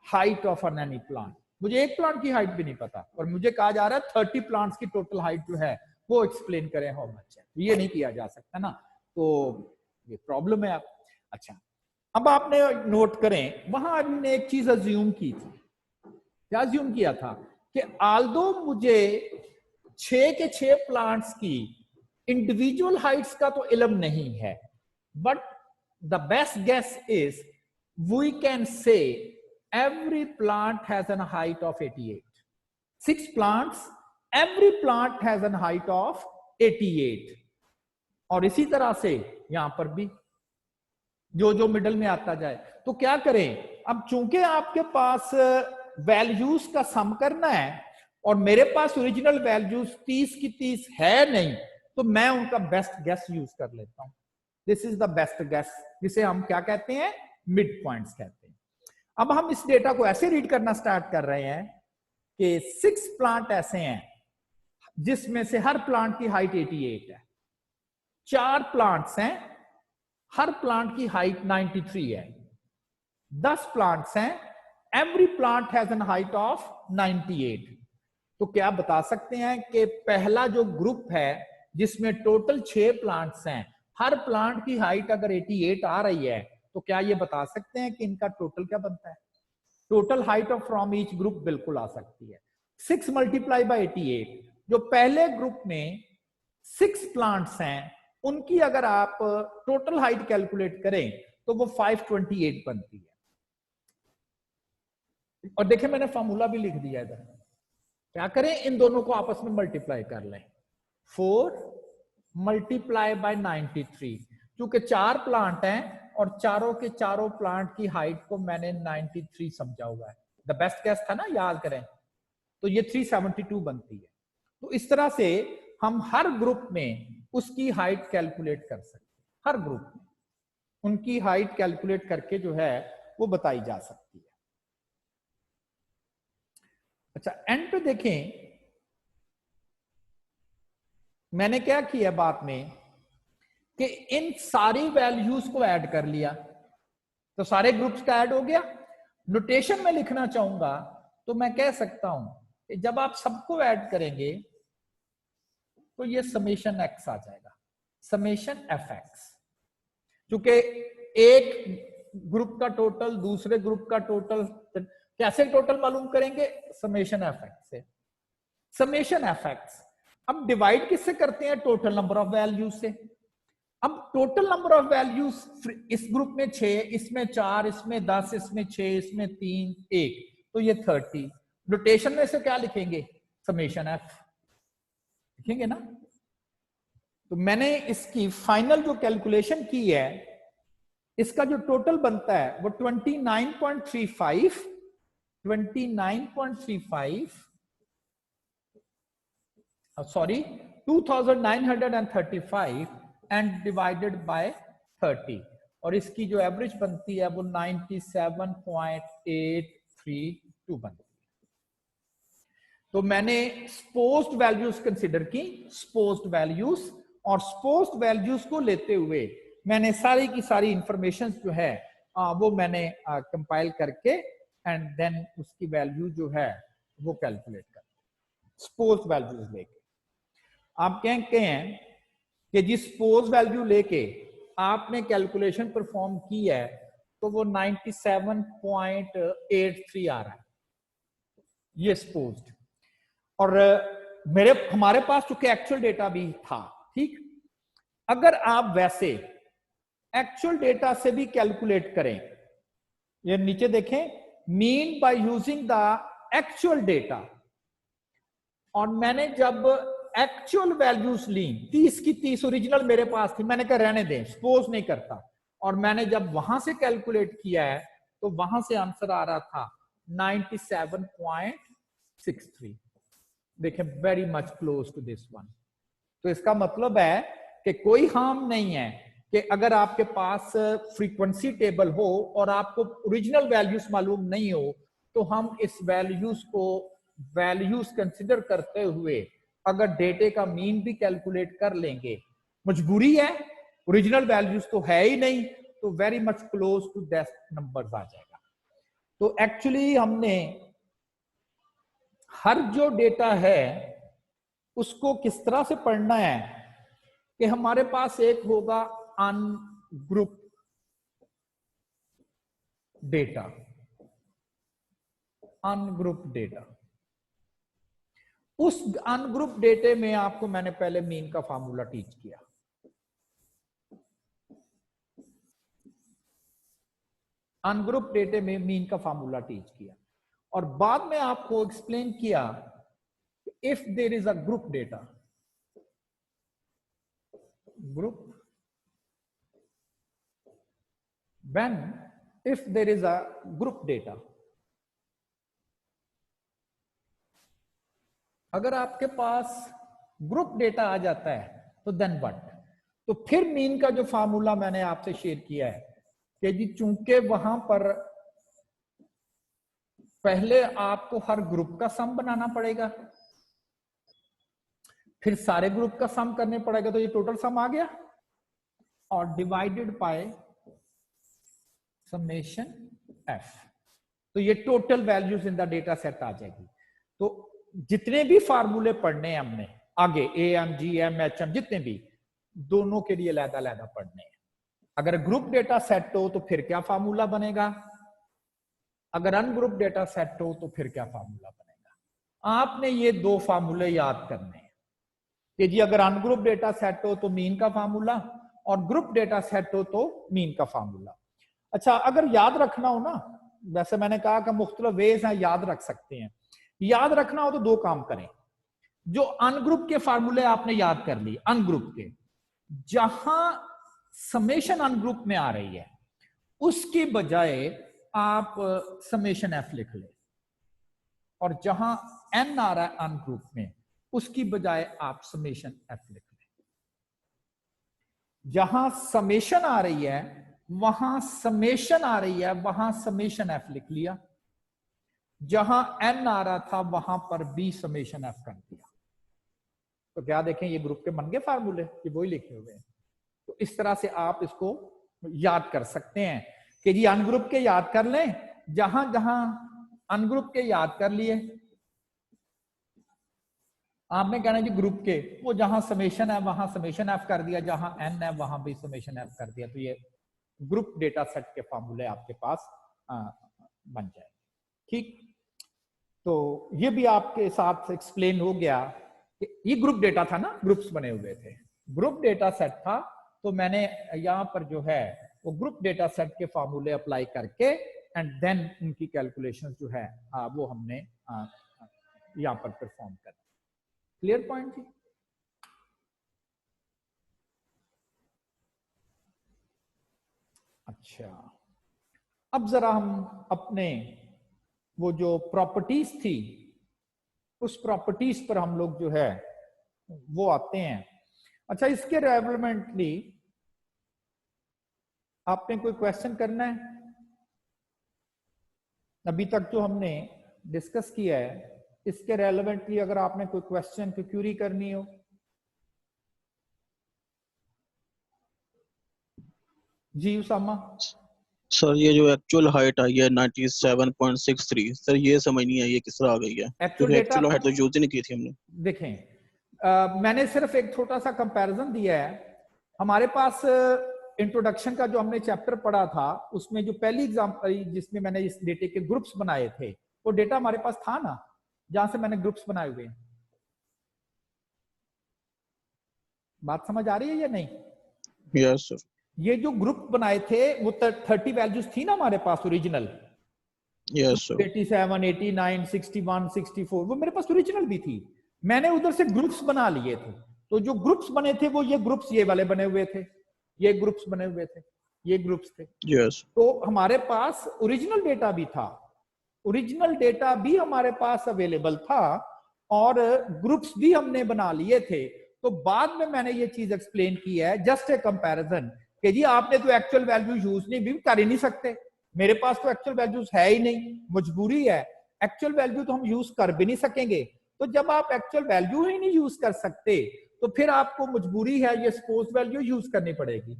height of an any plant. मुझे एक प्लांट की हाइट भी नहीं पता, और मुझे कहा जा रहा है 30 प्लांट्स की टोटल हाइट जो है वो एक्सप्लेन करें हाउ मच है। ये नहीं किया जा सकता ना, तो ये प्रॉब्लम है। आप अच्छा, अब आपने नोट करें, वहां हमने एक चीज अज्यूम की थी। क्या अज्यूम किया था कि आल्दो मुझे 6 के 6 प्लांट्स की इंडिविजुअल हाइट्स का तो इल्म नहीं है, but the best guess is we can say every plant has a height of 88. 6 plants, every plant has a height of 88. और इसी तरह से यहां पर भी जो जो मिडल में आता जाए। तो क्या करें, अब चूंकि आपके पास वैल्यूज का सम करना है और मेरे पास ओरिजिनल वैल्यूज 30 की 30 है नहीं, तो मैं उनका बेस्ट गेस यूज कर लेता हूं। This is the best guess, जिसे हम क्या कहते हैं, मिड पॉइंट्स कहते हैं। अब हम इस डेटा को ऐसे रीड करना स्टार्ट कर रहे हैं कि 6 प्लांट ऐसे हैं जिसमें से हर प्लांट की हाइट 88 है, 4 प्लांट्स हैं हर प्लांट की हाइट 93 है, 10 प्लांट्स हैं every plant has an height of 98। तो क्या बता सकते हैं कि पहला जो ग्रुप है जिसमें टोटल 6 प्लांट्स हैं, हर प्लांट की हाइट अगर 88 आ रही है, तो क्या ये बता सकते हैं कि इनका टोटल क्या बनता है? Total height of from each group बिल्कुल आ सकती है। 6 मल्टीप्लाई बाय 88, जो पहले ग्रुप में 6 प्लांट्स हैं उनकी अगर आप टोटल हाइट कैलकुलेट करें तो वो 528 बनती है। और देखिए मैंने फॉर्मूला भी लिख दिया इधर, क्या करें, इन दोनों को आपस में मल्टीप्लाई कर लें। 4 मल्टीप्लाई बाय 93, क्योंकि 4 प्लांट हैं और चारों के चारों प्लांट की हाइट को मैंने 93 समझा हुआ है, द बेस्ट गेस था ना, याद करें, तो ये 372 बनती है। तो इस तरह से हम हर ग्रुप में उसकी हाइट कैलकुलेट कर सकते हैं, हर ग्रुप में उनकी हाइट कैलकुलेट करके जो है वो बताई जा सकती है। अच्छा, एंड पे देखें मैंने क्या किया बात में कि इन सारी वैल्यूज को ऐड कर लिया, तो सारे ग्रुप्स का ऐड हो गया। नोटेशन में लिखना चाहूंगा तो मैं कह सकता हूं कि जब आप सबको ऐड करेंगे तो ये समेशन एक्स आ जाएगा, समेशन एफ एक्स। क्योंकि एक ग्रुप का टोटल दूसरे ग्रुप का टोटल, कैसे टोटल मालूम करेंगे? समेशन एफ एक्स से। समेशन एफ एक्स अब डिवाइड किससे करते हैं? टोटल नंबर ऑफ वैल्यूज से। अब टोटल नंबर ऑफ वैल्यूज इस ग्रुप में 6, इसमें 4, इसमें 10, इसमें 6, इसमें 3, 1, तो ये 30। नोटेशन में से क्या लिखेंगे? समेशन एफ लिखेंगे ना। तो मैंने इसकी फाइनल जो कैलकुलेशन की है, इसका जो टोटल बनता है वो 29.35 सॉरी 2935 एंड डिवाइडेड बाय 30, और इसकी जो एवरेज बनती है वो 97.832 बनती है। तो मैंने सपोज्ड वैल्यूज कंसिडर की, सपोज्ड वैल्यूज, और सपोज्ड वैल्यूज को लेते हुए मैंने सारी की सारी इंफॉर्मेशन जो है वो मैंने कंपाइल करके एंड देन उसकी वैल्यू जो है वो कैलकुलेट कर, सपोज्ड वैल्यूज लेके। आप कहते हैं कि जिस सपोज वैल्यू लेके आपने कैलकुलेशन परफॉर्म की है तो वो 97.83 आ रहा है, ये सपोज्ड। और हमारे पास चूंकि एक्चुअल डेटा भी था, ठीक, अगर आप वैसे एक्चुअल डेटा से भी कैलकुलेट करें, ये नीचे देखें, mean by using the actual data, और मैंने जब एक्चुअल वैल्यूज ली 30 की 30 ओरिजिनल मेरे पास थी, मैंने कहा रहने दें, सपोज नहीं करता, और मैंने जब वहां से कैलकुलेट किया है तो वहां से आंसर आ रहा था 97.63। देखें, very much close to this one. तो इसका मतलब है कि कोई हार्म नहीं है कि अगर आपके पास फ्रीक्वेंसी टेबल हो और आपको ओरिजिनल वैल्यूज मालूम नहीं हो, तो हम इस वैल्यूज कंसिडर करते हुए अगर डेटे का मीन भी कैलकुलेट कर लेंगे, मजबूरी है, ओरिजिनल वैल्यूज तो है ही नहीं, तो very much close to that numbers आ जाएगा। तो एक्चुअली हमने हर जो डेटा है उसको किस तरह से पढ़ना है कि हमारे पास एक होगा अनग्रुप डेटा, अनग्रुप डेटा। उस अनग्रुप डेटे में आपको मैंने पहले मीन का फार्मूला टीच किया, अनग्रुप डेटे में मीन का फार्मूला टीच किया, और बाद में आपको एक्सप्लेन किया if there is a group data, group when if there is a group data, अगर आपके पास ग्रुप डेटा आ जाता है तो देन व्हाट? तो फिर मीन का जो फार्मूला मैंने आपसे शेयर किया है कि जी चूंकि वहां पर पहले आपको हर ग्रुप का सम बनाना पड़ेगा, फिर सारे ग्रुप का सम करने पड़ेगा, तो ये टोटल सम आ गया, और डिवाइडेड बाय समेशन एफ, तो ये total values in the data set आ जाएगी। तो जितने भी फार्मूले पढ़ने हैं हमने आगे, A M G M H M, जितने भी, दोनों के लिए अलग-अलग पढ़ने हैं। अगर ग्रुप डेटा सेट हो तो फिर क्या फार्मूला बनेगा, अगर अनग्रुप डेटा सेट हो तो फिर क्या फार्मूला बनेगा। आपने ये दो फार्मूले याद करने हैं कि जी अगर अनग्रुप डेटा सेट हो तो मीन का फार्मूला, और ग्रुप डेटा सेट हो तो मीन का फार्मूला। अच्छा, अगर याद रखना हो ना, वैसे मैंने कहा कि मुख्तलिफ वेज हैं, याद रख सकते हैं, याद रखना हो तो दो काम करें। जो अनग्रुप के फार्मूले आपने याद कर लिए, अनग्रुप के, जहां समेशन अनग्रुप में आ रही है उसकी बजाय आप समेशन एफ लिख ले, और जहां n आ रहा है अनग्रुप में, उसकी बजाय आप समेशन f लिख लें। जहां समेशन आ रही है वहां समेशन आ रही है, वहां समेशन f लिख लिया। जहां n आ रहा था वहां पर b समेशन f कर दिया। तो क्या देखें, ये ग्रुप के बन गए फार्मूले, ये वही लिखे हुए हैं। तो इस तरह से आप इसको याद कर सकते हैं कि जी अनग्रुप के याद कर लें, जहां जहां अनग्रुप के याद कर लिए, आपने कहना जी ग्रुप के, वो जहां समेशन है वहां समेशन एफ कर दिया, जहां एन है वहां भी समेशन एफ कर दिया। तो ये ग्रुप डेटा सेट के फॉर्मूले आपके पास बन जाए। ठीक, तो ये भी आपके साथ एक्सप्लेन हो गया कि ये ग्रुप डेटा था ना, ग्रुप्स बने हुए थे, ग्रुप डेटा सेट था। तो मैंने यहाँ पर जो है वो ग्रुप डेटा सेट के फॉर्मूले अप्लाई करके एंड देन उनकी कैलकुलेशंस जो है वो हमने यहाँ पर परफॉर्म कर। क्लियर पॉइंट थी? अच्छा, अब जरा हम अपने वो जो प्रॉपर्टीज थी उस प्रॉपर्टीज पर हम लोग जो है वो आते हैं। अच्छा, इसके रेलेवेंटली आपने कोई क्वेश्चन करना है? अभी तक जो हमने डिस्कस किया है इसके रेलेवेंटली अगर आपने कोई क्वेश्चन की क्यूरी करनी हो। जी उसामा। सर ये जो एक्चुअल हाइट आई है 97.63, सर ये समझ नहीं आई ये किस तरह आ गई है, क्योंकि एक्चुअल हाइट तो यूज ही नहीं की थी हमने। देखें, मैंने सिर्फ एक छोटा सा कंपैरिजन दिया है। हमारे पास इंट्रोडक्शन का जो हमने चैप्टर पढ़ा था उसमें जो पहली एग्जांपल जिसमें मैंने इस डेटे के ग्रुप्स बनाए थे, वो डेटा हमारे पास था ना, जहां से मैंने ग्रुप्स बनाए हुए हैं। बात समझ आ रही है या नहीं? Yes sir. ये जो ग्रुप बनाए थे वो 30 वैल्यूज थी ना हमारे पास ओरिजिनल। Yes sir. 87, 89, 61, 64 वो मेरे पास ओरिजिनल भी थी। मैंने उधर से ग्रुप्स बना लिए थे। तो जो ग्रुप्स बने थे वो ये ग्रुप्स ये वाले बने हुए थे, ये ग्रुप्स बने हुए थे, ये ग्रुप्स थे। यस। तो हमारे पास ओरिजिनल डेटा भी था, ओरिजिनल डेटा भी हमारे पास अवेलेबल था और ग्रुप्स भी हमने बना लिए थे। तो बाद में मैंने ये चीज एक्सप्लेन की है, जस्ट ए कंपैरिजन, कि जी आपने तो एक्चुअल वैल्यू यूज नहीं भी कर ही नहीं सकते। मेरे पास तो एक्चुअल वैल्यूज है ही नहीं, मजबूरी है, एक्चुअल वैल्यू तो हम यूज कर भी नहीं सकेंगे। तो जब आप एक्चुअल वैल्यू ही नहीं यूज कर सकते तो फिर आपको मजबूरी है ये सपोज वैल्यू यूज करनी पड़ेगी।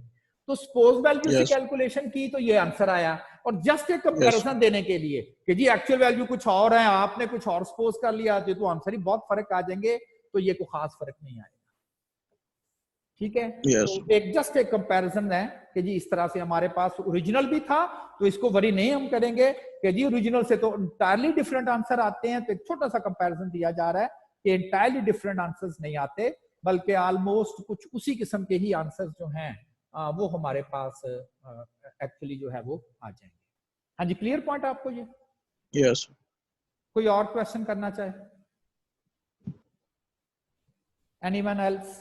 तो सपोज वैल्यू से कैलकुलेशन की तो ये आंसर आया। और जस्ट एक कंपैरिजन देने के लिए कि जी एक्चुअल वैल्यू कुछ और है, आपने कुछ और सपोज कर लिया तो आंसर ही बहुत फर्क आ जाएंगे। तो ये कोई खास फर्क नहीं आएगा। ठीक है, तो एक जस्ट एक कंपैरिजन है कि जी इस तरह से हमारे पास ओरिजिनल भी था, तो इसको वरी नहीं हम करेंगे कि जी ओरिजिनल से तो इंटायरली डिफरेंट आंसर आते हैं। तो एक छोटा सा कंपैरिजन दिया जा रहा है कि इंटायरली डिफरेंट आंसर्स नहीं आते, बल्कि ऑलमोस्ट कुछ उसी किस्म के ही आंसर्स जो हैं वो हमारे पास एक्चुअली जो है वो आ जाएंगे। हाँ जी, क्लियर पॉइंट आपको ये? यस। कोई और क्वेश्चन करना चाहे? Anyone else?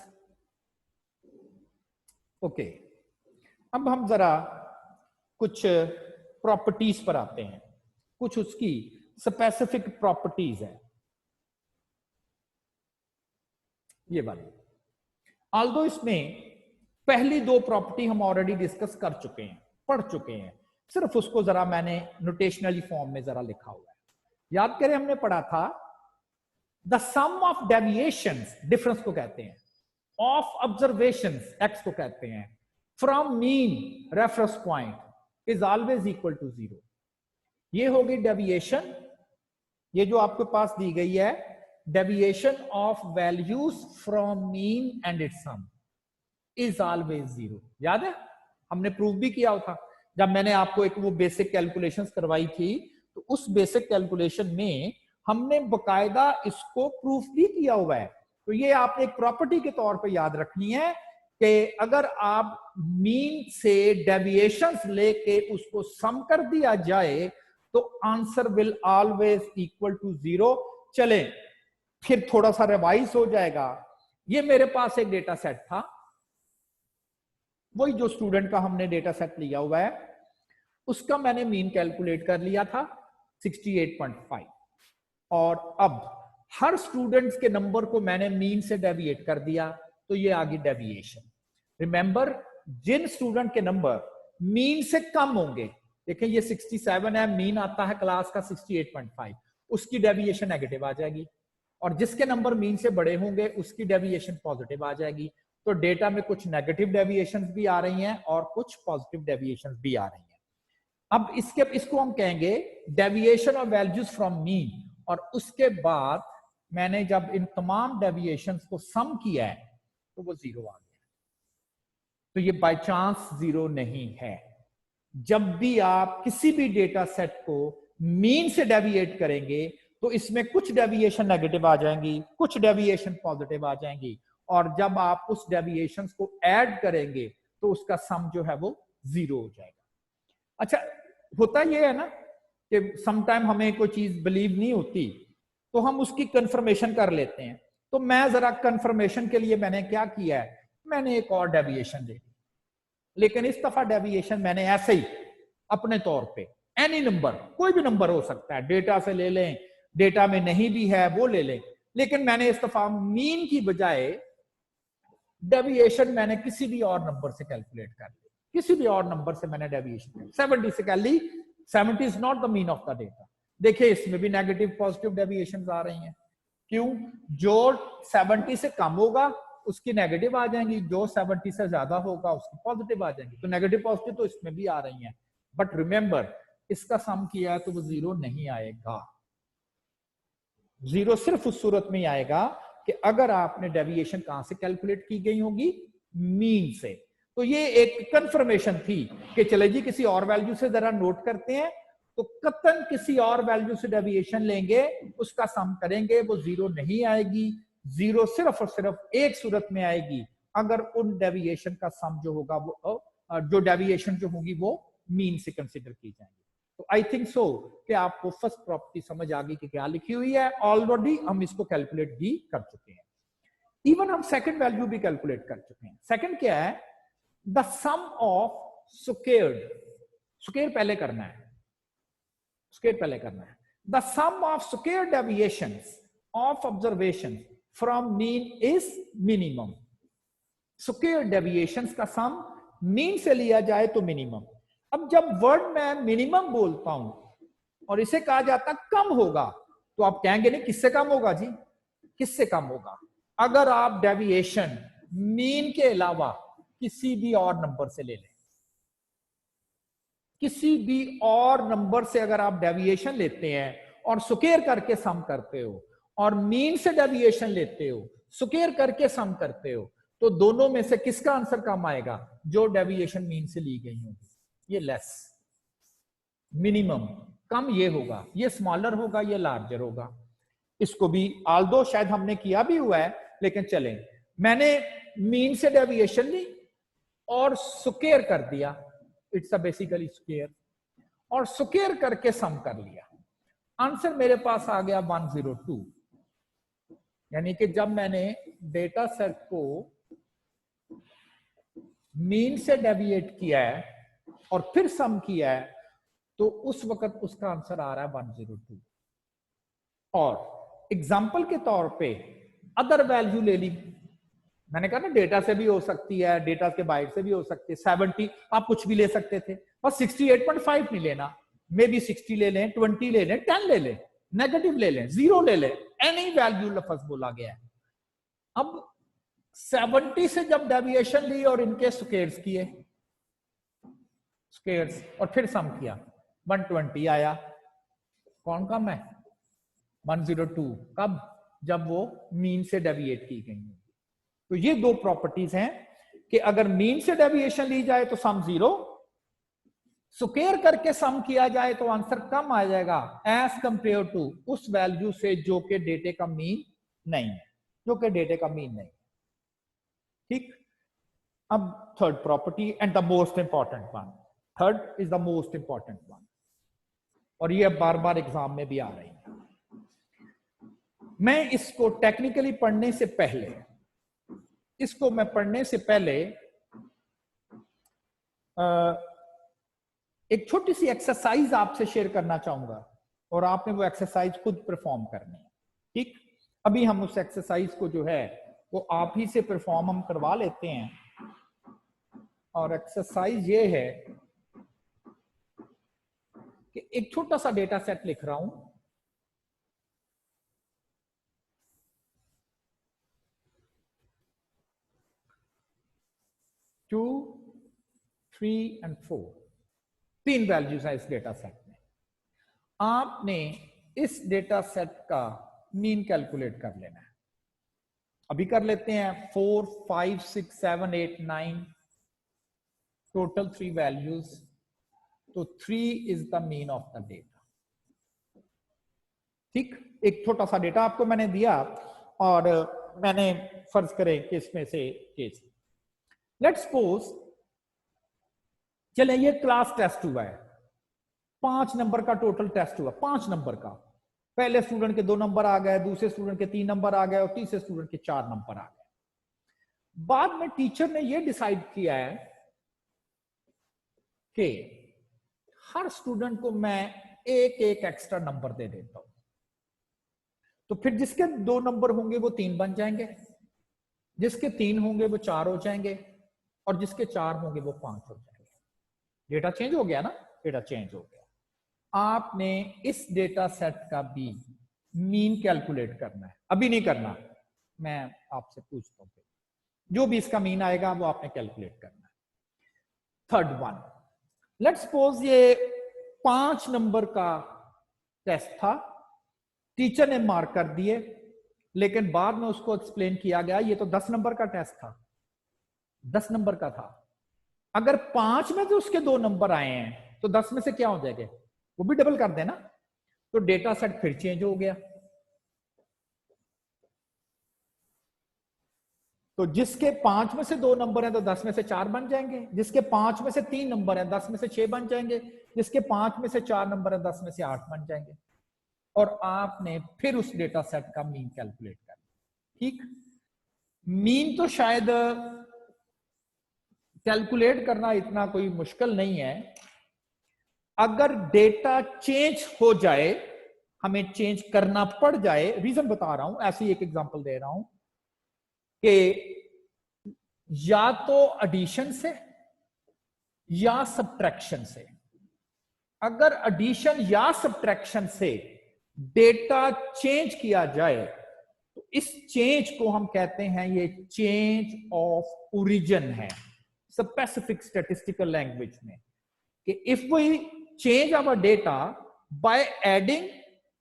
ओके, अब हम जरा कुछ प्रॉपर्टीज पर आते हैं, कुछ उसकी स्पेसिफिक प्रॉपर्टीज है ये वाली। ऑल्दो इसमें पहली दो प्रॉपर्टी हम ऑलरेडी डिस्कस कर चुके हैं, पढ़ चुके हैं, सिर्फ उसको जरा मैंने नोटेशनली फॉर्म में जरा लिखा हुआ है। याद करें, हमने पढ़ा था the sum of deviations, difference को कहते हैं, ऑफ ऑब्जर्वेशंस, एक्स को कहते हैं, from mean reference point is always equal to 0। ये होगी डेविएशन, ये जो आपके पास दी गई है, deviation of values from mean and it's some is always 0। याद है, हमने प्रूव भी किया था जब मैंने आपको एक वो बेसिक कैलकुलेशंस करवाई थी। तो उस बेसिक कैलकुलेशन में हमने बकायदा इसको प्रूफ भी किया हुआ है। तो ये आपने एक प्रॉपर्टी के तौर पे याद रखनी है कि अगर आप मीन से डेविएशंस लेके उसको सम कर दिया जाए तो answer will always equal to 0। चले फिर थोड़ा सा रिवाइज हो जाएगा। ये मेरे पास एक डेटा सेट था, वही जो स्टूडेंट का हमने डेटा सेट लिया हुआ है, उसका मैंने मीन कैलकुलेट कर लिया था 68.5। और अब हर स्टूडेंट्स के नंबर को मैंने मीन से डेविएट कर दिया, तो ये आ गई डेविएशन। रिमेंबर, जिन स्टूडेंट के नंबर मीन से कम होंगे, देखें ये 67 है, मीन आता है क्लास का 68.5, उसकी डेविएशन नेगेटिव आ जाएगी, और जिसके नंबर मीन से बड़े होंगे उसकी डेविएशन पॉजिटिव आ जाएगी। तो डेटा में कुछ नेगेटिव डेविएशंस भी आ रही हैं और कुछ पॉजिटिव डेविएशंस भी आ रही हैं। अब इसको हम कहेंगे deviation of values from mean, और उसके बाद मैंने जब इन तमाम डेविएशंस को सम किया है तो वो 0 आ गया। तो ये बाय चांस 0 नहीं है। जब भी आप किसी भी डेटा सेट को मीन से डेविएट करेंगे तो इसमें कुछ डेविएशन नेगेटिव आ जाएंगी, कुछ डेविएशन पॉजिटिव आ जाएंगी, और जब आप उस डेविएशन को ऐड करेंगे तो उसका सम जो है वो 0 हो जाएगा। अच्छा, होता ये है ना कि समटाइम हमें कोई चीज बिलीव नहीं होती तो हम उसकी कंफर्मेशन कर लेते हैं। तो मैं जरा कंफर्मेशन के लिए मैंने क्या किया है, मैंने एक और डेविएशन दे दी, लेकिन इस दफा डेविएशन मैंने ऐसे ही अपने तौर पे एनी नंबर, कोई भी नंबर हो सकता है, डेटा से ले लें, डेटा में नहीं भी है वो ले लें, लेकिन मैंने इस दफा मीन की बजाय डेविएशन मैंने किसी भी और नंबर से कैलकुलेट कर ली, किसी भी और नंबर से मैंने डेविएशन 70 से कर ली। 70 is not the mean of the data. देखिए इसमें भी नेगेटिव पॉजिटिव डेविएशन आ रही हैं। क्यों? जो 70 से कम होगा उसकी नेगेटिव आ जाएंगी, जो 70 से ज्यादा होगा उसकी पॉजिटिव आ जाएंगी। तो नेगेटिव पॉजिटिव तो इसमें भी आ रही हैं, बट रिमेंबर इसका सम किया है तो वो 0 नहीं आएगा। 0 सिर्फ उस सूरत में आएगा कि अगर आपने डेविएशन कहां से कैलकुलेट की गई होगी, मीन से। तो ये एक कंफर्मेशन थी कि चले जी किसी और वैल्यू से जरा नोट करते हैं, तो कतन किसी और वैल्यू से डेविएशन लेंगे, उसका सम करेंगे, वो 0 नहीं आएगी। 0 सिर्फ और सिर्फ एक सूरत में आएगी, अगर उन डेविएशन का सम जो होगा वो जो डेविएशन जो होगी वो मीन से कंसिडर की जाएंगी। तो आई थिंक सो कि आपको फर्स्ट प्रॉपर्टी समझ आ गई कि क्या लिखी हुई है। ऑलरेडी हम इसको कैलकुलेट भी कर चुके हैं, इवन हम सेकंड वैल्यू भी कैलकुलेट कर चुके हैं। सेकंड क्या है? The sum of squared, square पहले करना है, स्क्वेयर पहले करना है। The sum of square deviations of observation from mean is minimum. Square deviations का सम मीन से लिया जाए तो मिनिमम। अब जब वर्ड मैं मिनिमम बोलता हूं और इसे कहा जाता कम होगा, तो आप कहेंगे नहीं किससे कम होगा जी, किससे कम होगा? अगर आप डेविएशन मीन के अलावा किसी भी और नंबर से ले लें, किसी भी और नंबर से अगर आप डेविएशन लेते हैं और स्क्वायर करके सम करते हो, और मीन से डेविएशन लेते हो, स्क्वायर करके सम करते हो, तो दोनों में से किसका आंसर कम आएगा? जो डेविएशन मीन से ली गई होगी, ये लेस। मिनिमम कम ये होगा, ये स्मॉलर होगा, ये लार्जर होगा। इसको भी आल्दो शायद हमने किया भी हुआ है, लेकिन चलें, मैंने मीन से डेविएशन ली और स्क्वायर कर दिया, इट्स अ बेसिकली स्क्वायर, और स्क्वायर करके सम कर लिया। आंसर मेरे पास आ गया 102। यानी कि जब मैंने डेटा सेट को मीन से डेविएट किया है और फिर सम किया है, तो उस वक्त उसका आंसर आ रहा है 102। और एग्जाम्पल के तौर पे अदर वैल्यू ले ली, मैंने कहा ना डेटा से भी हो सकती है, डेटा के बाइट से भी हो सकती है। 70 आप कुछ भी ले सकते थे, बस 68.5 नहीं लेना, मे बी 60 ले लें, 20 ले लें, 10 ले लें, नेगेटिव ले लें, 0 ले लें, एनी वैल्यू लफ्ज बोला गया है। अब 70 से जब डेविएशन ली और इनके स्क्वायर्स किए, स्क्वायर्स, और फिर सम किया, 120 आया। कौन कम है? 102। कब? जब वो मीन से डेविएट की गई है। तो ये दो प्रॉपर्टीज हैं कि अगर मीन से डेविएशन ली जाए तो सम 0, स्क्वायर करके सम किया जाए तो आंसर कम आ जाएगा एज कंपेयर टू उस वैल्यू से जो कि डेटे का मीन नहीं है, जो कि डेटे का मीन नहीं है। ठीक, अब third property and the most important one, third is the most important one, और ये बार बार एग्जाम में भी आ रही है। मैं इसको टेक्निकली पढ़ने से पहले, इसको मैं पढ़ने से पहले एक छोटी सी एक्सरसाइज आपसे शेयर करना चाहूंगा और आपने वो एक्सरसाइज खुद परफॉर्म करनी है। ठीक, अभी हम उस एक्सरसाइज को जो है वो आप ही से परफॉर्म हम करवा लेते हैं। और एक्सरसाइज ये है कि एक छोटा सा डेटा सेट लिख रहा हूं, टू, 3 और 4, 3 वैल्यूज है इस डेटा सेट में। आपने इस डेटा सेट का मीन कैलकुलेट कर लेना है। अभी कर लेते हैं। 4, 5, 6, 7, 8, 9, टोटल 3 वैल्यूज, तो 3 is the mean of the data. ठीक, एक छोटा सा डेटा आपको मैंने दिया और मैंने फर्ज करें कि इसमें से केस, लेट्स सपोज, चले ये क्लास टेस्ट हुआ है, 5 नंबर का टोटल टेस्ट हुआ, 5 नंबर का। पहले स्टूडेंट के 2 नंबर आ गए, दूसरे स्टूडेंट के 3 नंबर आ गए और तीसरे स्टूडेंट के 4 नंबर आ गए। बाद में टीचर ने यह डिसाइड किया है कि हर स्टूडेंट को मैं एक एक एक्स्ट्रा नंबर दे देता हूं। तो फिर जिसके 2 नंबर होंगे वो 3 बन जाएंगे, जिसके 3 होंगे वो 4 हो जाएंगे और जिसके 4 होंगे वो 5 हो जाएंगे। डेटा चेंज हो गया ना, डेटा चेंज हो गया। आपने इस डेटा सेट का भी मीन कैलकुलेट करना है, अभी नहीं करना, मैं आपसे पूछता हूं, जो भी इसका मीन आएगा वो आपने कैलकुलेट करना है। थर्ड वन, लेट्स सपोज ये 5 नंबर का टेस्ट था, टीचर ने मार्क कर दिए, लेकिन बाद में उसको एक्सप्लेन किया गया ये तो 10 नंबर का टेस्ट था, 10 नंबर का था। अगर 5 में तो उसके 2 नंबर आए हैं तो 10 में से क्या हो जाएगा, वो भी डबल कर देना, तो डेटा सेट फिर चेंज हो गया। तो जिसके 5 में से 2 नंबर हैं तो 10 में से 4 बन जाएंगे, जिसके 5 में से 3 नंबर हैं 10 में से 6 बन जाएंगे, जिसके 5 में से 4 नंबर है 10 में से 8 बन जाएंगे। और आपने फिर उस डेटा सेट का मीन कैलकुलेट करना। ठीक, मीन तो शायद कैलकुलेट करना इतना कोई मुश्किल नहीं है। अगर डेटा चेंज हो जाए, हमें चेंज करना पड़ जाए, रीजन बता रहा हूं, ऐसी एक एग्जांपल दे रहा हूं कि या तो एडिशन से या सब्ट्रैक्शन से। अगर एडिशन या सब्ट्रैक्शन से डेटा चेंज किया जाए तो इस चेंज को हम कहते हैं ये चेंज ऑफ ओरिजिन है स्पेसिफिक स्टैटिस्टिकल लैंग्वेज में, कि if we change our data by adding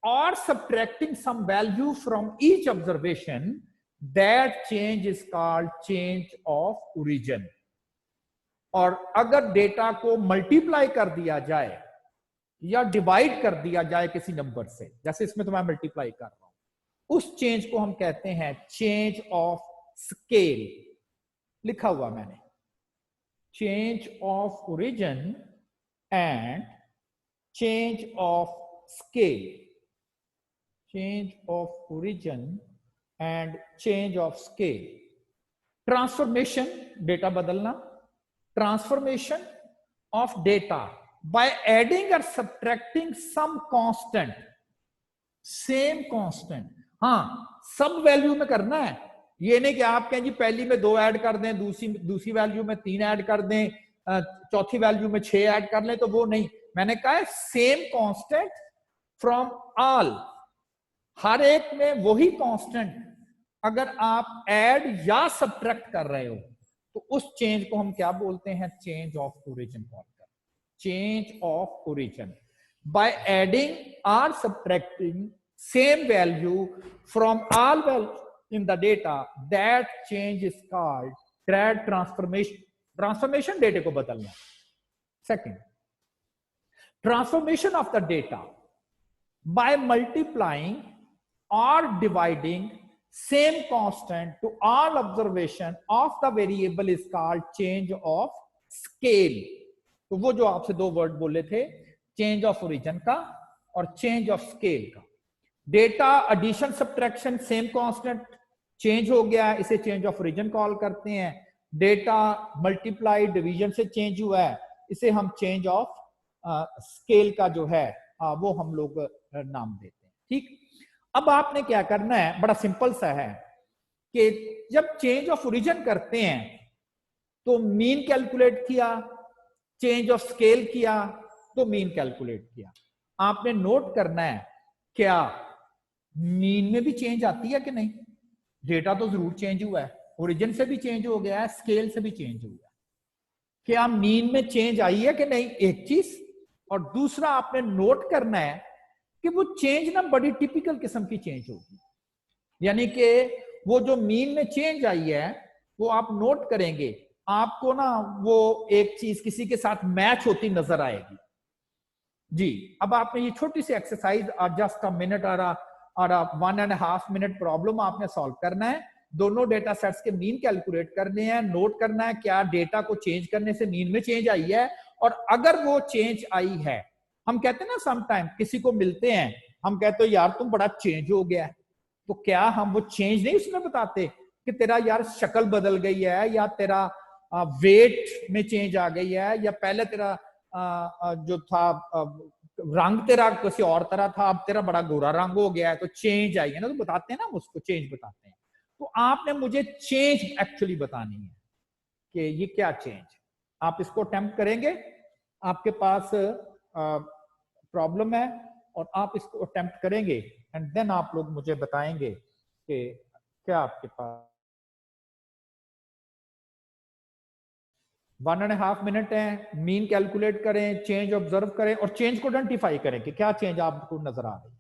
or subtracting some value from each observation, that change is called change of origin. और अगर डेटा को मल्टीप्लाई कर दिया जाए या डिवाइड कर दिया जाए किसी नंबर से, जैसे इसमें तो मैं मल्टीप्लाई कर रहा हूं, उस चेंज को हम कहते हैं चेंज ऑफ स्केल। लिखा हुआ मैंने, change of origin and change of scale, change of origin and change of scale. Transformation, data बदलना, transformation of data by adding or subtracting some constant, same constant। हाँ, सब वैल्यू में करना है, ये नहीं कि आप कहें जी पहली में 2 ऐड कर दें, दूसरी वैल्यू में 3 ऐड कर दें, चौथी वैल्यू में 6 ऐड कर लें, तो वो नहीं। मैंने कहा है सेम कांस्टेंट फ्रॉम ऑल, हर एक में वही कांस्टेंट अगर आप ऐड या सब्ट्रैक्ट कर रहे हो तो उस चेंज को हम क्या बोलते हैं, चेंज ऑफ ओरिजिन बोलते हैं। Change of origin by adding और subtracting same value from all value in the data, that change is called grade transformation. Transformation data को बदलना। Second, transformation of the data by multiplying or dividing same constant to all observation of the variable is called change of scale। तो वो जो आपसे 2 वर्ड बोले थे, चेंज ऑफ ओरिजिन का और चेंज ऑफ स्केल का। Data addition subtraction same constant, change हो गया, इसे चेंज ऑफ ओरिजिन कॉल करते हैं। डेटा मल्टीप्लाई डिवीजन से चेंज हुआ है, इसे हम चेंज ऑफ स्केल का जो है वो हम लोग नाम देते हैं। ठीक, अब आपने क्या करना है, बड़ा सिंपल सा है कि जब चेंज ऑफ ओरिजिन करते हैं तो मीन कैलकुलेट किया, चेंज ऑफ स्केल किया तो मीन कैलकुलेट किया। आपने नोट करना है क्या मीन में भी चेंज आती है कि नहीं। डेटा तो जरूर चेंज हुआ है, ओरिजिन से भी चेंज हो गया है, स्केल से भी चेंज हुआ है। क्या मीन में चेंज आई है कि नहीं, एक चीज। और दूसरा आपने नोट करना है कि वो चेंज ना बड़ी टिपिकल किस्म की चेंज होगी, यानी कि वो जो मीन में चेंज आई है वो आप नोट करेंगे, आपको ना वो एक चीज किसी के साथ मैच होती नजर आएगी जी। अब आपने ये छोटी सी एक्सरसाइज जस्ट अ मिनट और 1.5 मिनट प्रॉब्लम आपने सॉल्व करना है। दोनों डेटा सेट्स के मीन कैलकुलेट करने हैं, नोट करना है क्या डेटा को चेंज करने से मीन में चेंज आई है, और अगर वो चेंज आई है, हम कहते हैं ना समटाइम किसी को मिलते हैं हम कहते हो यार तुम बड़ा चेंज हो गया है, तो क्या हम वो चेंज नहीं उसमें बताते कि तेरा यार शक्ल बदल गई है, या तेरा वेट में चेंज आ गई है, या पहले तेरा जो था रंग तेरा किसी और तरह था, अब तेरा बड़ा गोरा रंग हो गया है, तो चेंज आई है ना, तो बताते हैं ना उसको चेंज बताते हैं। तो आपने मुझे चेंज एक्चुअली बतानी है कि ये क्या चेंज। आप इसको अटेम्प्ट करेंगे, आपके पास प्रॉब्लम है और आप इसको अटेम्प्ट करेंगे एंड देन आप लोग मुझे बताएंगे कि क्या आपके पास 1.5 मिनट है। मीन कैलकुलेट करें, चेंज ऑब्जर्व करें और चेंज को आइडेंटिफाई करें कि क्या चेंज आपको नजर आ रही है।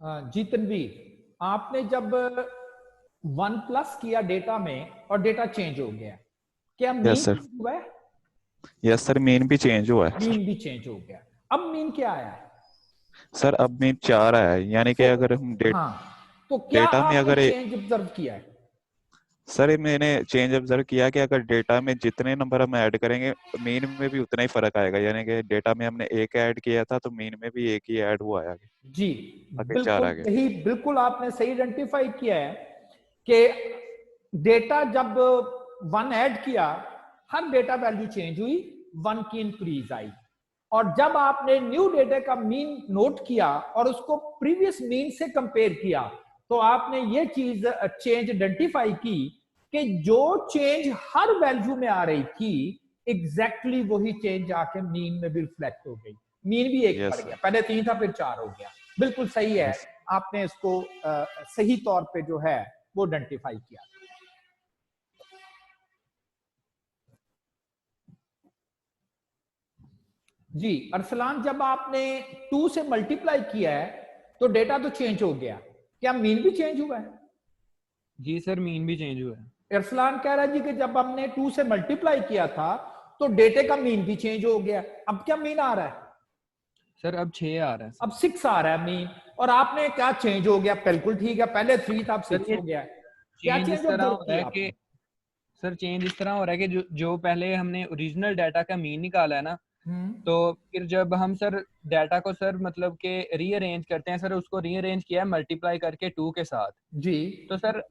जी तनवीर, आपने जब 1+ किया डेटा में और डेटा चेंज हो गया, क्या यस मीन सर। हुआ है? यस सर, मीन भी चेंज हुआ है। मीन भी चेंज हो गया। अब मीन क्या आया है? सर अब मीन 4 आया है, यानी कि तो अगर हम हाँ, तो क्या डेटा में आपने अगर चेंज ऑब्जर्व किया है? सर मैंने चेंज ऑब्जर्व किया कि अगर डेटा में जितने नंबर हम ऐड करेंगे मीन में भी उतना ही फर्क आएगा, यानी कि डेटा में हमने एक ऐड किया था तो मीन में भी एक ही ऐड हुआ है आगे, जी आगे चार बिल्कुल आगे। यही, बिल्कुल आपने सही आइडेंटिफाई किया है कि डेटा जब वन ऐड किया, हर डेटा वैल्यू चेंज हुई, वन की इंक्रीज आई। और जब आपने न्यू डेटा का मीन नोट किया और उसको प्रीवियस मीन से कंपेयर किया, तो आपने ये चीज चेंज आइडेंटिफाई की कि जो चेंज हर वैल्यू में आ रही थी, एग्जैक्टली वही चेंज आके मीन में भी रिफ्लेक्ट हो गई। मीन भी एक बढ़ गया, पहले 3 था फिर 4 हो गया। बिल्कुल सही है, आपने इसको सही तौर पे जो है वो आइडेंटिफाई किया। जी अरसलान, जब आपने 2 से मल्टीप्लाई किया है तो डेटा तो चेंज हो गया, क्या मीन भी चेंज हुआ है? जी सर, मीन भी चेंज हुआ है। अरसलान कह रहा है जी कि जब हमने 2 से मल्टीप्लाई किया था तो डेटे का मीन भी चेंज हो गया। अब क्या मीन आ रहा है? सर अब 6 आ रहा है। अब 6 आ रहा है मीन। और आपने क्या चेंज हो गया? बिल्कुल ठीक है, पहले 3 था अब 6 हो गया है। क्या चेंज इस चेंज तरह ऑब्जर्व हो रहा किया है कि आपने? सर चेंज इस तरह हो रहा है कि जो पहले हमने ओरिजिनल डाटा का मीन निकाला है ना, तो फिर जब हम सर डाटा को सर मतलब के रीअरेंज करते हैं, सर उसको रीअरेंज किया है मल्टीप्लाई करके 2 के साथ जी। तो सर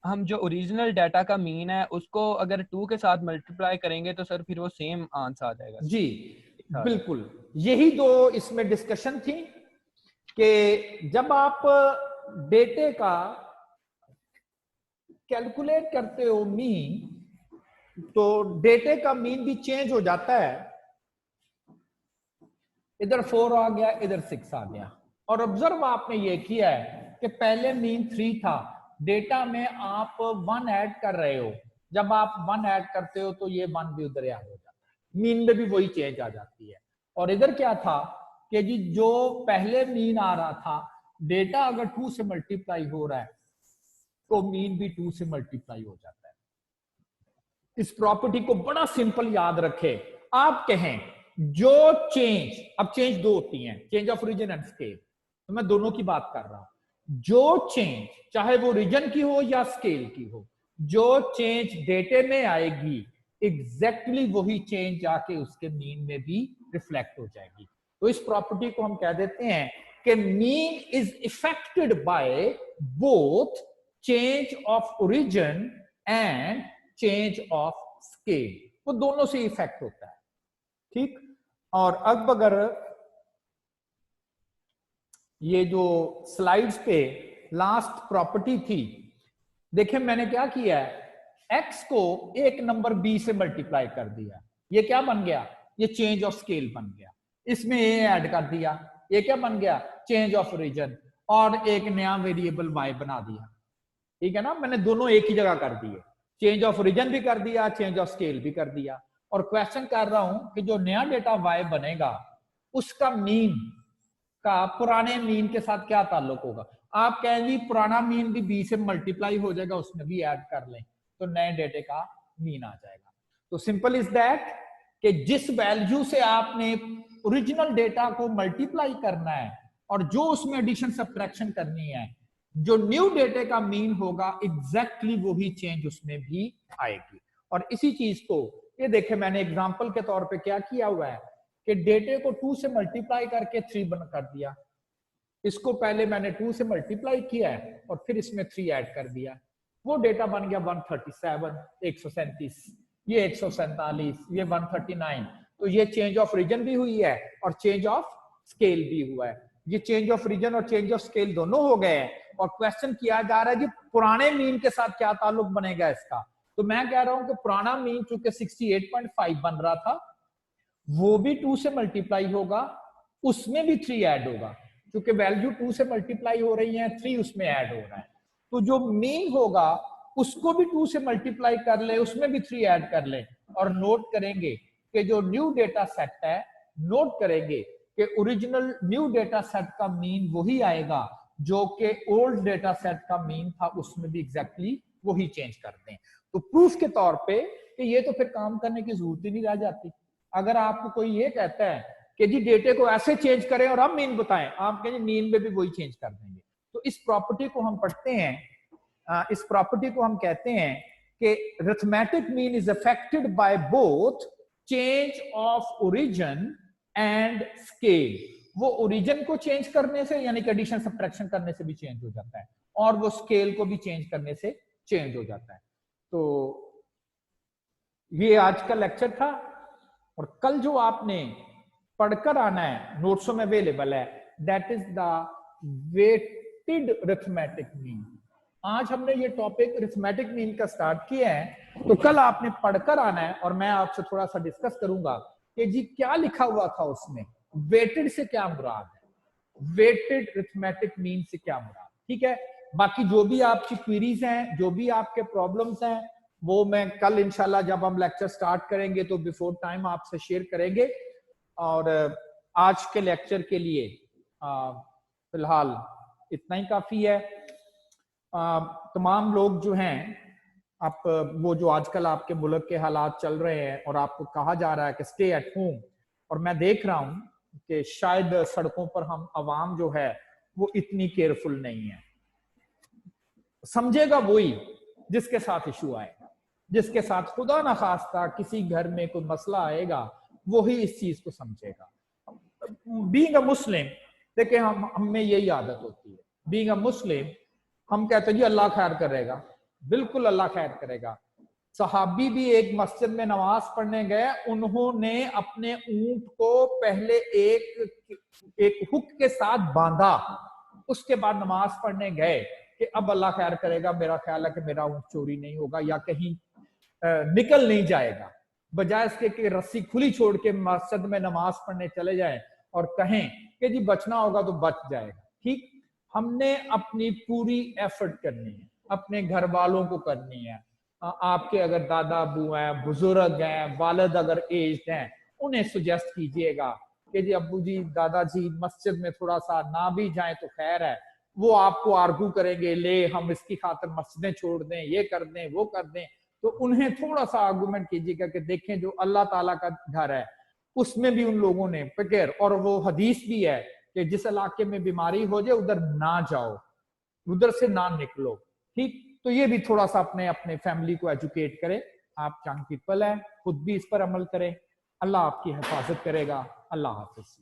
हम जो ओरिजिनल डाटा का मीन है उसको अगर 2 के साथ मल्टीप्लाई करेंगे तो सर फिर वो सेम आंसर आ जाएगा। जी बिल्कुल, यही दो इसमें डिस्कशन थी कि जब आप डेटे का कैलकुलेट करते हो मीन, तो डेटे का मीन भी चेंज हो जाता है। इधर 4 आ गया, इधर 6 आ गया। और ऑब्जर्व आपने ये किया है कि पहले मीन 3 था, डेटा में आप 1 ऐड कर रहे हो। जब आप 1 ऐड करते हो तो ये 1 भी उधर ऐड हो जाता है, मीन में भी वही चेंज आ जाती है। और इधर क्या था कि जी जो पहले मीन आ रहा था, डेटा अगर 2 से मल्टीप्लाई हो रहा है तो मीन भी 2 से मल्टीप्लाई हो जाता है। इस प्रॉपर्टी को बड़ा सिंपल याद रखें। आप कहें जो चेंज, अब चेंज दो होती हैं, change of region and scale, तो मैं दोनों की बात कर रहा हूं। जो चेंज चाहे वो रीजन की हो या स्केल की हो, जो चेंज डेटे में आएगी एग्जैक्टली वही चेंज जाके उसके मीन में भी रिफ्लेक्ट हो जाएगी। तो इस प्रॉपर्टी को हम कह देते हैं कि mean is affected by both change of origin and change of scale, वो दोनों से इफेक्ट होता है। ठीक। और अब अगर ये जो स्लाइड्स पे लास्ट प्रॉपर्टी थी, देखिए मैंने क्या किया है, x को एक नंबर b से मल्टीप्लाई कर दिया, ये क्या बन गया? ये चेंज ऑफ स्केल बन गया। इसमें a ऐड कर दिया, ये क्या बन गया? Change of region. और एक नया वेरिएबल y बना दिया। ठीक है ना, मैंने दोनों एक ही जगह कर दिए, चेंज ऑफ रीजन भी कर दिया, चेंज ऑफ स्केल भी कर दिया। और क्वेश्चन कर रहा हूं कि जो नया डेटा y बनेगा उसका मीन का पुराने मीन के साथ क्या ताल्लुक होगा? आप कहेंगे पुराना मीन भी b से मल्टीप्लाई हो जाएगा, उसमें भी ऐड कर लें तो नए डेटे का मीन आ जाएगा। तो सिंपल इज दैट कि जिस वैल्यू से आपने ओरिजिनल डेटा को मल्टीप्लाई करना है और जो उसमें एडिशन सब्ट्रैक्शन करनी है, जो न्यू डेटे का मीन होगा एग्जैक्टली वही चेंज उसमें भी आएगी। और इसी चीज को ये देखे मैंने एग्जांपल के तौर पे क्या किया हुआ है कि डेटे को 2 से मल्टीप्लाई करके 3 बना कर दिया। इसको पहले मैंने 2 से मल्टीप्लाई किया है और फिर इसमें 3 ऐड कर दिया, वो डेटा बन गया 137, 137, ये 147, ये 139। तो ये चेंज ऑफ रीजन भी हुई है और चेंज ऑफ स्केल भी हुआ है। ये चेंज ऑफ रीजन और चेंज ऑफ स्केल दोनों हो गए हैं। और क्वेश्चन किया जा रहा है कि पुराने मीन के साथ क्या ताल्लुक बनेगा इसका। तो मैं कह रहा हूं कि पुराना मीन चूंकि 68.5 बन रहा था, वो भी 2 से मल्टीप्लाई होगा, उसमें भी 3 ऐड होगा, क्योंकि वैल्यू 2 से मल्टीप्लाई हो रही है, 3 उसमें ऐड हो रहा है। तो जो मीन होगा उसको भी 2 से मल्टीप्लाई कर ले, उसमें भी 3 ऐड कर ले। और नोट करेंगे कि जो न्यू डेटा सेट है, नोट करेंगे कि ओरिजिनल न्यू डेटा सेट का मीन वही आएगा जो कि ओल्ड डेटा सेट का मीन था, उसमें भी एग्जैक्टली वही चेंज कर दें। तो प्रूफ के तौर पे कि ये तो फिर काम करने की जरूरत ही नहीं रह जाती। अगर आपको कोई ये कहता है कि जी डेटे को ऐसे चेंज करें और अब मीन बताएं, आप कहेंगे मीन में भी वही चेंज कर देंगे। तो इस प्रॉपर्टी को हम पढ़ते हैं, इस प्रॉपर्टी को हम कहते हैं कि arithmetic mean is affected by both change of origin and scale. वो ओरिजिन को चेंज करने से यानी कि एडिशन सब्ट्रैक्शन करने से भी चेंज हो जाता है, और वो स्केल को भी चेंज करने से चेंज हो जाता है। तो ये आज का लेक्चर था, और कल जो आपने पढ़कर आना है नोट्सों में अवेलेबल है, that is the weighted arithmetic mean. आज हमने ये टॉपिक अरिथमेटिक मीन का स्टार्ट किया है, तो कल आपने पढ़कर आना है, और मैं आपसे थोड़ा सा डिस्कस करूंगा कि जी क्या लिखा हुआ था उसमें, वेटेड से क्या मुराद है, वेटेड अरिथमेटिक मीन से क्या मुराद। ठीक है, बाकी जो भी आपकी क्वेरीज हैं, जो भी आपके प्रॉब्लम्स हैं, वो मैं कल इंशाल्लाह जब हम लेक्चर स्टार्ट करेंगे तो बिफोर टाइम आपसे शेयर करेंगे। और आज के लेक्चर के लिए फिलहाल इतना ही काफी है। तमाम लोग जो हैं, आप वो जो आजकल आपके मुल्क के हालात चल रहे हैं और आपको कहा जा रहा है कि स्टे एट होम, और मैं देख रहा हूं कि शायद सड़कों पर हम आवाम जो है वो इतनी केयरफुल नहीं है। समझेगा वही जिसके साथ इशू आएगा, जिसके साथ खुदा ना खास्ता किसी घर में कोई मसला आएगा, वही इस चीज को समझेगा। बीइंग अ मुस्लिम, देखिए हम में यही आदत होती है, बीइंग अ मुस्लिम हम कहते हैं जी अल्लाह खैर करेगा, बिल्कुल अल्लाह खैर करेगा। सहाबी भी एक मस्जिद में नमाज पढ़ने गए, उन्होंने अपने ऊंट को पहले एक हुक के साथ बांधा, उसके बाद नमाज पढ़ने गए कि अब अल्लाह खैर करेगा, मेरा ख्याल है कि मेरा ऊंट चोरी नहीं होगा या कहीं निकल नहीं जाएगा, बजाय इसके कि रस्सी खुली छोड़ के मस्जिद में नमाज पढ़ने चले जाएं और कहें कि जी बचना होगा तो बच जाएगा। ठीक, हमने अपनी पूरी एफर्ट करनी है, अपने घर वालों को करनी है। आपके अगर दादा अबू हैं, बुजुर्ग हैं, वालिद अगर एज्ड हैं, उन्हें सुजेस्ट कीजिएगा कि जी अब्बू जी, दादाजी मस्जिद में थोड़ा सा ना भी जाएं तो खैर है। वो आपको आर्गू करेंगे, ले हम इसकी खातिर मस्जिदें छोड़ दें, ये कर दें, वो कर दें। तो उन्हें थोड़ा सा आर्गूमेंट कीजिएगा कि देखें जो अल्लाह ताला का घर है उसमें भी उन लोगों ने फिक्र, और वो हदीस भी है कि जिस इलाके में बीमारी हो जाए उधर ना जाओ, उधर से ना निकलो। ठीक, तो ये भी थोड़ा सा अपने अपने फैमिली को एजुकेट करें। आप यंग पीपल हैं, खुद भी इस पर अमल करें। अल्लाह आपकी हिफाजत करेगा। अल्लाह हाफिज।